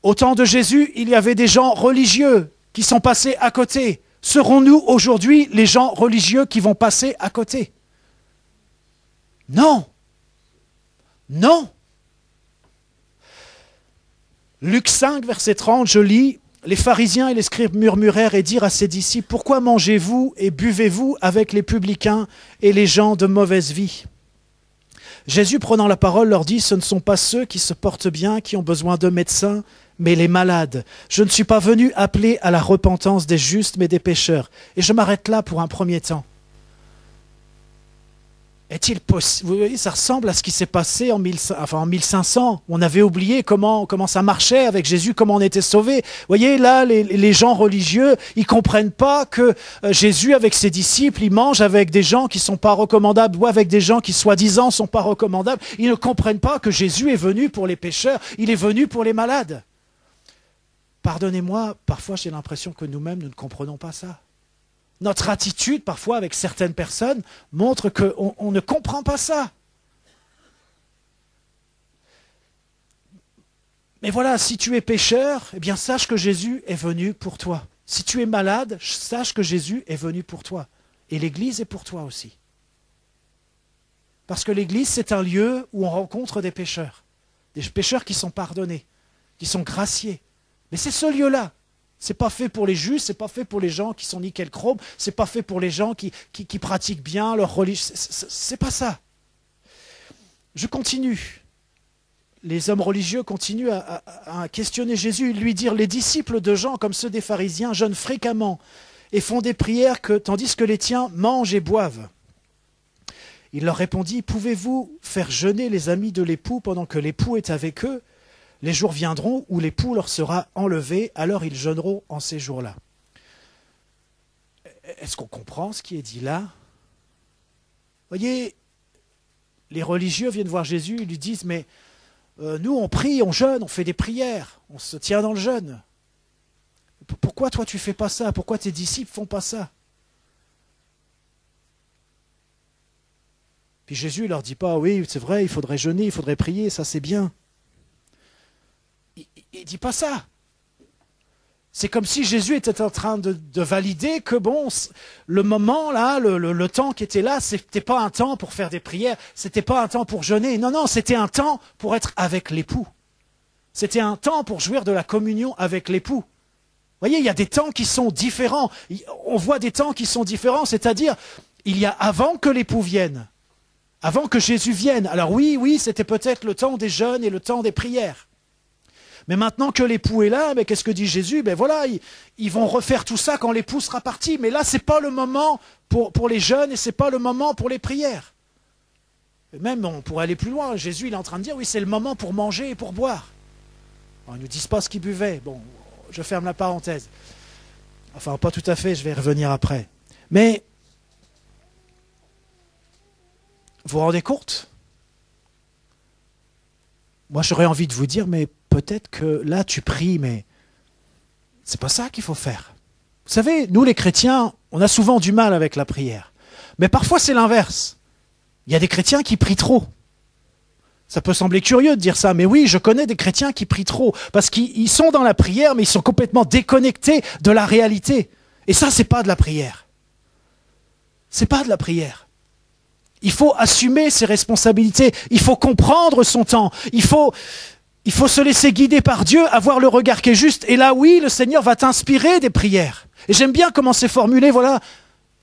Au temps de Jésus, il y avait des gens religieux qui sont passés à côté. Serons-nous aujourd'hui les gens religieux qui vont passer à côté? Non. Non. Luc 5, verset 30, je lis, « Les pharisiens et les scribes murmurèrent et dirent à ses disciples, « Pourquoi mangez-vous et buvez-vous avec les publicains et les gens de mauvaise vie ?» Jésus, prenant la parole, leur dit, « Ce ne sont pas ceux qui se portent bien qui ont besoin de médecins, mais les malades. Je ne suis pas venu appeler à la repentance des justes, mais des pécheurs. » Et je m'arrête là pour un premier temps. Est-il possible? Vous voyez, ça ressemble à ce qui s'est passé en 1500. On avait oublié comment ça marchait avec Jésus, comment on était sauvés. Vous voyez, là, les gens religieux, ils ne comprennent pas que Jésus, avec ses disciples, il mange avec des gens qui ne sont pas recommandables ou avec des gens qui, soi-disant, ne sont pas recommandables. Ils ne comprennent pas que Jésus est venu pour les pécheurs, il est venu pour les malades. Pardonnez-moi, parfois j'ai l'impression que nous-mêmes, nous ne comprenons pas ça. Notre attitude, parfois, avec certaines personnes, montre qu'on ne comprend pas ça. Mais voilà, si tu es pécheur, eh bien, sache que Jésus est venu pour toi. Si tu es malade, sache que Jésus est venu pour toi. Et l'Église est pour toi aussi. Parce que l'Église, c'est un lieu où on rencontre des pécheurs qui sont pardonnés, qui sont graciés. Mais c'est ce lieu-là. C'est pas fait pour les justes, c'est pas fait pour les gens qui sont nickel chrome, c'est pas fait pour les gens qui pratiquent bien leur religion. C'est pas ça. Je continue. Les hommes religieux continuent à questionner Jésus, lui dire, les disciples de Jean, comme ceux des pharisiens, jeûnent fréquemment et font des prières tandis que les tiens mangent et boivent. Il leur répondit, pouvez-vous faire jeûner les amis de l'époux pendant que l'époux est avec eux? Les jours viendront où l'époux leur sera enlevé, alors ils jeûneront en ces jours-là. Est-ce qu'on comprend ce qui est dit là? Voyez, les religieux viennent voir Jésus, ils lui disent, mais nous on prie, on jeûne, on fait des prières, on se tient dans le jeûne. Pourquoi toi tu fais pas ça? Pourquoi tes disciples font pas ça? Puis Jésus ne leur dit pas, oui c'est vrai, il faudrait jeûner, il faudrait prier, ça c'est bien. Il ne dit pas ça. C'est comme si Jésus était en train de valider que bon, le moment là, le temps qui était là, c'était pas un temps pour faire des prières, c'était pas un temps pour jeûner. Non, c'était un temps pour être avec l'époux. C'était un temps pour jouir de la communion avec l'époux. Vous voyez, il y a des temps qui sont différents. On voit des temps qui sont différents, c'est-à-dire, il y a avant que l'époux vienne, avant que Jésus vienne. Alors oui, c'était peut-être le temps des jeûnes et le temps des prières. Mais maintenant que l'époux est là, mais qu'est-ce que dit Jésus? Ben voilà, ils vont refaire tout ça quand l'époux sera parti. Mais là, ce n'est pas le moment pour les jeûnes et ce n'est pas le moment pour les prières. Et même, on pourrait aller plus loin. Jésus, il est en train de dire, oui, c'est le moment pour manger et pour boire. Alors, ils ne nous disent pas ce qu'ils buvaient. Bon, je ferme la parenthèse. Enfin, pas tout à fait, je vais y revenir après. Mais, vous vous rendez compte? Moi, j'aurais envie de vous dire, mais peut-être que là, tu pries, mais c'est pas ça qu'il faut faire. Vous savez, nous les chrétiens, on a souvent du mal avec la prière. Mais parfois, c'est l'inverse. Il y a des chrétiens qui prient trop. Ça peut sembler curieux de dire ça, mais oui, je connais des chrétiens qui prient trop. Parce qu'ils sont dans la prière, mais ils sont complètement déconnectés de la réalité. Et ça, c'est pas de la prière. C'est pas de la prière. Il faut assumer ses responsabilités. Il faut comprendre son temps. Il faut se laisser guider par Dieu, avoir le regard qui est juste. Et là, oui, le Seigneur va t'inspirer des prières. Et j'aime bien comment c'est formulé, voilà.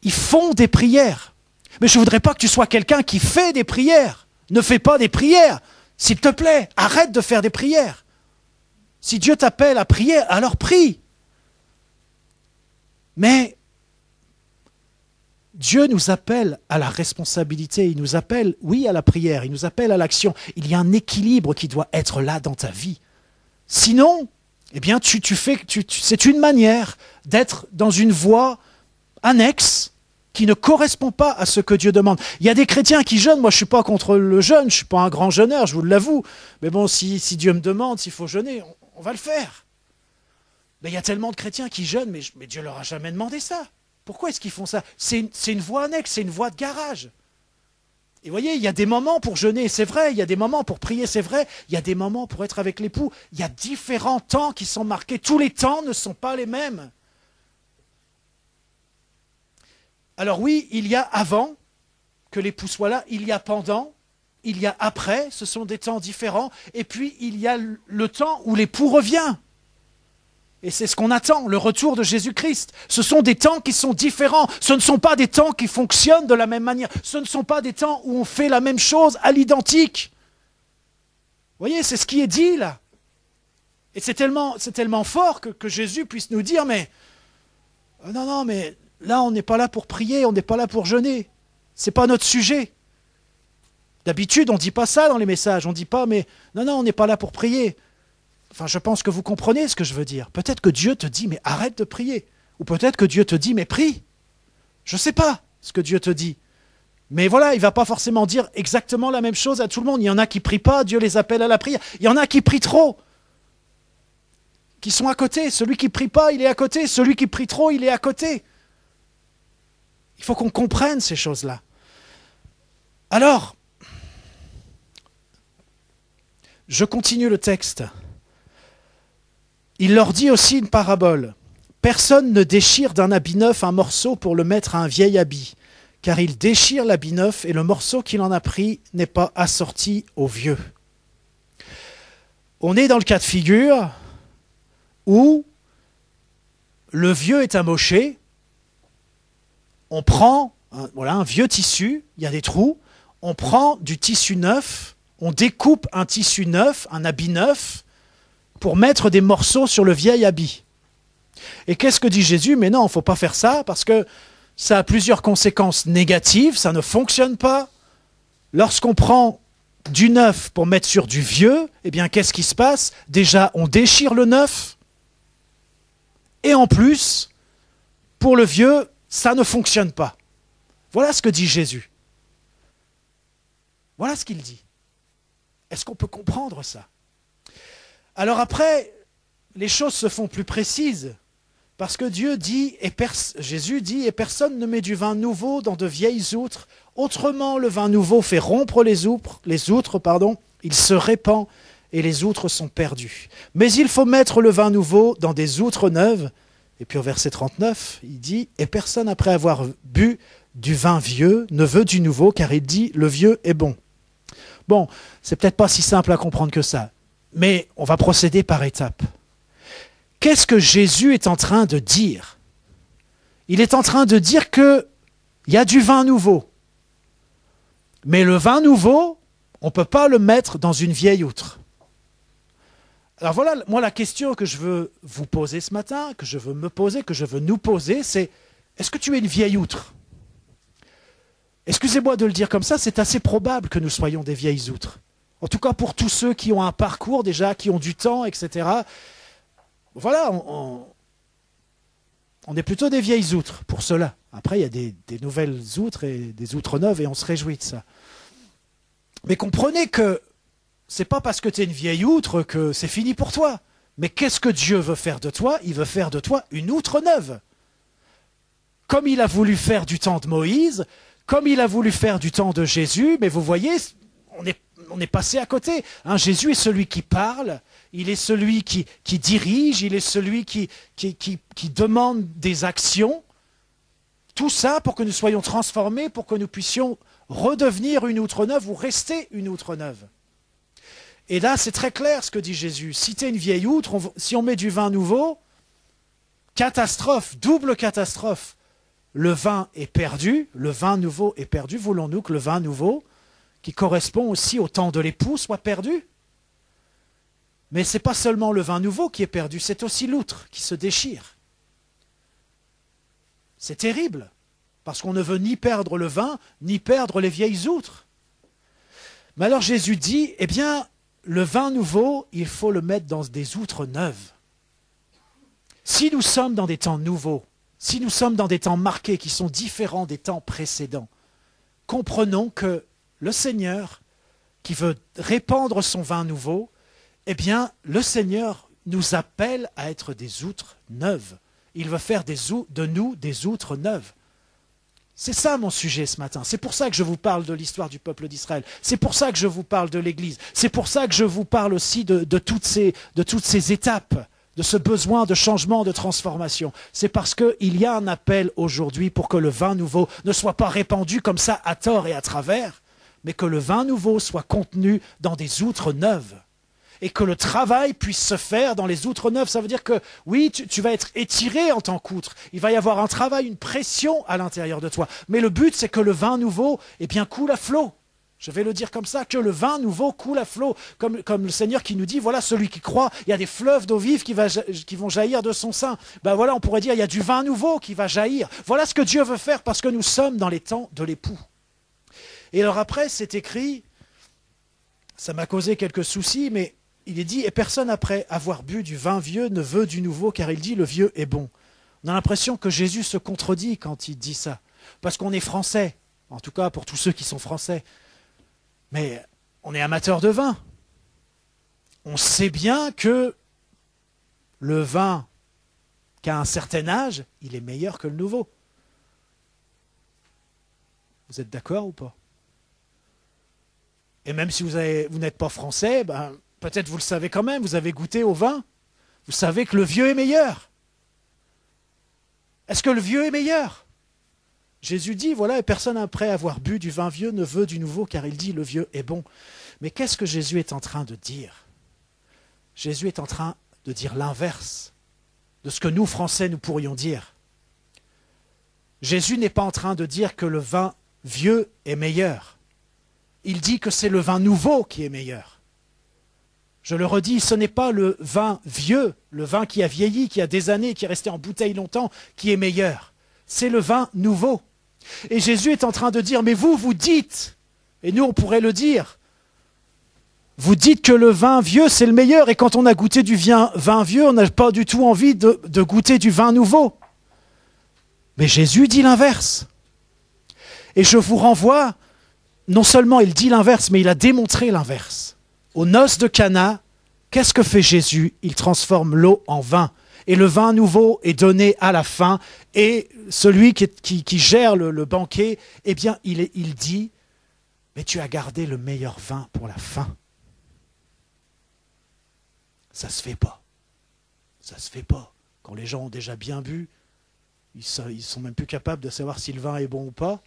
Ils font des prières. Mais je ne voudrais pas que tu sois quelqu'un qui fait des prières. Ne fais pas des prières. S'il te plaît, arrête de faire des prières. Si Dieu t'appelle à prier, alors prie. Mais Dieu nous appelle à la responsabilité, il nous appelle, oui, à la prière, il nous appelle à l'action. Il y a un équilibre qui doit être là dans ta vie. Sinon, eh bien, c'est une manière d'être dans une voie annexe qui ne correspond pas à ce que Dieu demande. Il y a des chrétiens qui jeûnent, moi je ne suis pas contre le jeûne, je ne suis pas un grand jeûneur, je vous l'avoue, mais bon, si Dieu me demande s'il faut jeûner, on va le faire. Mais il y a tellement de chrétiens qui jeûnent, mais Dieu leur a jamais demandé ça. Pourquoi est-ce qu'ils font ça? C'est une voie annexe, c'est une voie de garage. Et vous voyez, il y a des moments pour jeûner, c'est vrai, il y a des moments pour prier, c'est vrai, il y a des moments pour être avec l'époux, il y a différents temps qui sont marqués, tous les temps ne sont pas les mêmes. Alors oui, il y a avant que l'époux soit là, il y a pendant, il y a après, ce sont des temps différents, et puis il y a le temps où l'époux revient. Et c'est ce qu'on attend, le retour de Jésus-Christ. Ce sont des temps qui sont différents, ce ne sont pas des temps qui fonctionnent de la même manière, ce ne sont pas des temps où on fait la même chose à l'identique. Vous voyez, c'est ce qui est dit là. Et c'est tellement fort que Jésus puisse nous dire, mais non, mais là, on n'est pas là pour prier, on n'est pas là pour jeûner. Ce n'est pas notre sujet. D'habitude, on ne dit pas ça dans les messages. On ne dit pas, mais non, on n'est pas là pour prier. Enfin, je pense que vous comprenez ce que je veux dire. Peut-être que Dieu te dit, mais arrête de prier. Ou peut-être que Dieu te dit, mais prie. Je ne sais pas ce que Dieu te dit. Mais voilà, il ne va pas forcément dire exactement la même chose à tout le monde. Il y en a qui ne prient pas, Dieu les appelle à la prière. Il y en a qui prient trop. Qui sont à côté. Celui qui ne prie pas, il est à côté. Celui qui prie trop, il est à côté. Il faut qu'on comprenne ces choses-là. Alors, je continue le texte. Il leur dit aussi une parabole. Personne ne déchire d'un habit neuf un morceau pour le mettre à un vieil habit, car il déchire l'habit neuf et le morceau qu'il en a pris n'est pas assorti au vieux. On est dans le cas de figure où le vieux est amoché. On prend un vieux tissu, il y a des trous, on prend du tissu neuf, on découpe un tissu neuf, un habit neuf, pour mettre des morceaux sur le vieil habit. Et qu'est-ce que dit Jésus? Mais non, il ne faut pas faire ça, parce que ça a plusieurs conséquences négatives, ça ne fonctionne pas. Lorsqu'on prend du neuf pour mettre sur du vieux, eh bien qu'est-ce qui se passe? Déjà, on déchire le neuf, et en plus, pour le vieux, ça ne fonctionne pas. Voilà ce que dit Jésus. Voilà ce qu'il dit. Est-ce qu'on peut comprendre ça? Alors après, les choses se font plus précises, parce que Jésus dit, et personne ne met du vin nouveau dans de vieilles outres, autrement le vin nouveau fait rompre les outres, il se répand et les outres sont perdues. Mais il faut mettre le vin nouveau dans des outres neuves. Et puis au verset 39, il dit, et personne après avoir bu du vin vieux ne veut du nouveau, car il dit, le vieux est bon. Bon, c'est peut-être pas si simple à comprendre que ça, mais on va procéder par étapes. Qu'est-ce que Jésus est en train de dire? Il est en train de dire qu'il y a du vin nouveau. Mais le vin nouveau, on ne peut pas le mettre dans une vieille outre. Alors voilà, moi la question que je veux vous poser ce matin, que je veux me poser, que je veux nous poser, c'est, est-ce que tu es une vieille outre? Excusez-moi de le dire comme ça, c'est assez probable que nous soyons des vieilles outres. En tout cas pour tous ceux qui ont un parcours déjà, qui ont du temps, etc. Voilà, on est plutôt des vieilles outres pour cela. Après, il y a des nouvelles outres et des outres neuves et on se réjouit de ça. Mais comprenez que c'est pas parce que tu es une vieille outre que c'est fini pour toi. Mais qu'est-ce que Dieu veut faire de toi? Il veut faire de toi une outre neuve. Comme il a voulu faire du temps de Moïse, comme il a voulu faire du temps de Jésus, mais vous voyez, on est passé à côté. Hein, Jésus est celui qui parle, il est celui qui dirige, il est celui qui demande des actions. Tout ça pour que nous soyons transformés, pour que nous puissions redevenir une outre neuve ou rester une outre neuve. Et là, c'est très clair ce que dit Jésus. Si tu es une vieille outre, si on met du vin nouveau, catastrophe, double catastrophe. Le vin est perdu, le vin nouveau est perdu. Voulons-nous que le vin nouveau, qui correspond aussi au temps de l'époux, soit perdu? Mais ce n'est pas seulement le vin nouveau qui est perdu, c'est aussi l'outre qui se déchire. C'est terrible, parce qu'on ne veut ni perdre le vin, ni perdre les vieilles outres. Mais alors Jésus dit, eh bien, le vin nouveau, il faut le mettre dans des outres neuves. Si nous sommes dans des temps nouveaux, si nous sommes dans des temps marqués qui sont différents des temps précédents, comprenons que le Seigneur, qui veut répandre son vin nouveau, eh bien, le Seigneur nous appelle à être des outres neuves. Il veut faire de nous des outres neuves. C'est ça mon sujet ce matin. C'est pour ça que je vous parle de l'histoire du peuple d'Israël. C'est pour ça que je vous parle de l'Église. C'est pour ça que je vous parle aussi de toutes ces étapes, de ce besoin de changement, de transformation. C'est parce qu'il y a un appel aujourd'hui pour que le vin nouveau ne soit pas répandu comme ça à tort et à travers, mais que le vin nouveau soit contenu dans des outres neuves. Et que le travail puisse se faire dans les outres neuves. Ça veut dire que, oui, tu vas être étiré en tant qu'outre. Il va y avoir un travail, une pression à l'intérieur de toi. Mais le but, c'est que le vin nouveau, eh bien, coule à flot. Je vais le dire comme ça, que le vin nouveau coule à flot. Comme le Seigneur qui nous dit, voilà, celui qui croit, il y a des fleuves d'eau vive qui vont jaillir de son sein. Ben voilà, on pourrait dire, il y a du vin nouveau qui va jaillir. Voilà ce que Dieu veut faire parce que nous sommes dans les temps de l'époux. Et alors après, c'est écrit, ça m'a causé quelques soucis, mais il est dit, et personne après avoir bu du vin vieux ne veut du nouveau, car il dit, le vieux est bon. On a l'impression que Jésus se contredit quand il dit ça, parce qu'on est français, en tout cas pour tous ceux qui sont français. Mais on est amateur de vin. On sait bien que le vin qu'à un certain âge, il est meilleur que le nouveau. Vous êtes d'accord ou pas? Et même si vous n'êtes pas français, ben, peut-être vous le savez quand même, vous avez goûté au vin, vous savez que le vieux est meilleur. Est-ce que le vieux est meilleur? Jésus dit, voilà, et personne après avoir bu du vin vieux ne veut du nouveau, car il dit, le vieux est bon. Mais qu'est-ce que Jésus est en train de dire? Jésus est en train de dire l'inverse de ce que nous, Français, nous pourrions dire. Jésus n'est pas en train de dire que le vin vieux est meilleur. Il dit que c'est le vin nouveau qui est meilleur. Je le redis, ce n'est pas le vin vieux, le vin qui a vieilli, qui a des années, qui est resté en bouteille longtemps, qui est meilleur. C'est le vin nouveau. Et Jésus est en train de dire, mais vous dites, et nous on pourrait le dire, vous dites que le vin vieux c'est le meilleur, et quand on a goûté du vin vieux, on n'a pas du tout envie de goûter du vin nouveau. Mais Jésus dit l'inverse. Et je vous renvoie, non seulement il dit l'inverse, mais il a démontré l'inverse. Aux noces de Cana, qu'est-ce que fait Jésus? Il transforme l'eau en vin. Et le vin nouveau est donné à la fin. Et celui qui gère le banquet, eh bien, il dit, mais tu as gardé le meilleur vin pour la fin. Ça se fait pas. Ça se fait pas. Quand les gens ont déjà bien bu, ils sont même plus capables de savoir si le vin est bon ou pas.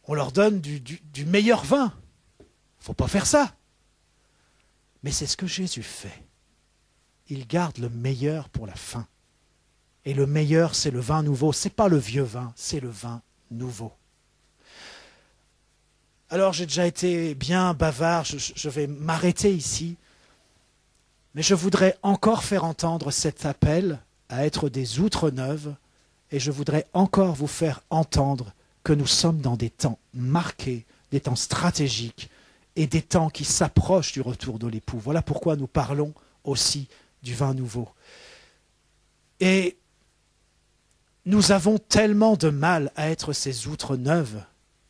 On leur donne du meilleur vin. Faut pas faire ça. Mais c'est ce que Jésus fait. Il garde le meilleur pour la fin. Et le meilleur, c'est le vin nouveau. Ce n'est pas le vieux vin, c'est le vin nouveau. Alors, j'ai déjà été bien bavard, je vais m'arrêter ici. Mais je voudrais encore faire entendre cet appel à être des outres neuves. Et je voudrais encore vous faire entendre que nous sommes dans des temps marqués, des temps stratégiques et des temps qui s'approchent du retour de l'époux. Voilà pourquoi nous parlons aussi du vin nouveau. Et nous avons tellement de mal à être ces outres neuves,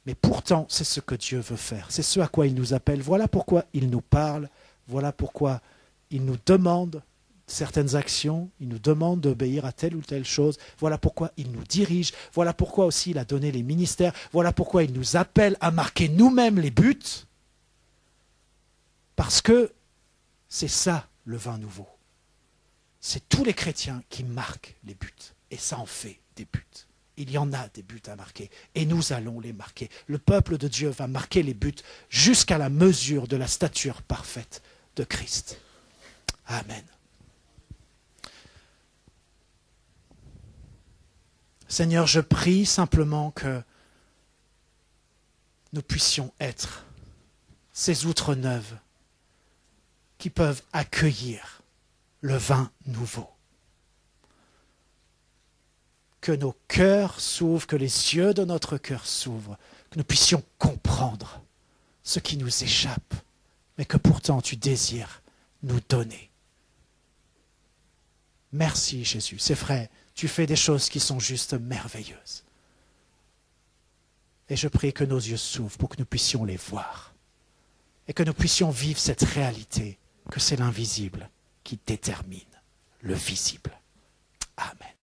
mais pourtant c'est ce que Dieu veut faire. C'est ce à quoi il nous appelle. Voilà pourquoi il nous parle. Voilà pourquoi il nous demande certaines actions, il nous demande d'obéir à telle ou telle chose. Voilà pourquoi il nous dirige. Voilà pourquoi aussi il a donné les ministères. Voilà pourquoi il nous appelle à marquer nous-mêmes les buts. Parce que c'est ça le vin nouveau. C'est tous les chrétiens qui marquent les buts. Et ça en fait des buts. Il y en a des buts à marquer. Et nous allons les marquer. Le peuple de Dieu va marquer les buts jusqu'à la mesure de la stature parfaite de Christ. Amen. Seigneur, je prie simplement que nous puissions être ces outres neuves qui peuvent accueillir le vin nouveau. Que nos cœurs s'ouvrent, que les yeux de notre cœur s'ouvrent, que nous puissions comprendre ce qui nous échappe, mais que pourtant tu désires nous donner. Merci Jésus, c'est vrai, Tu fais des choses qui sont juste merveilleuses. Et je prie que nos yeux s'ouvrent pour que nous puissions les voir. Et que nous puissions vivre cette réalité, que c'est l'invisible qui détermine le visible. Amen.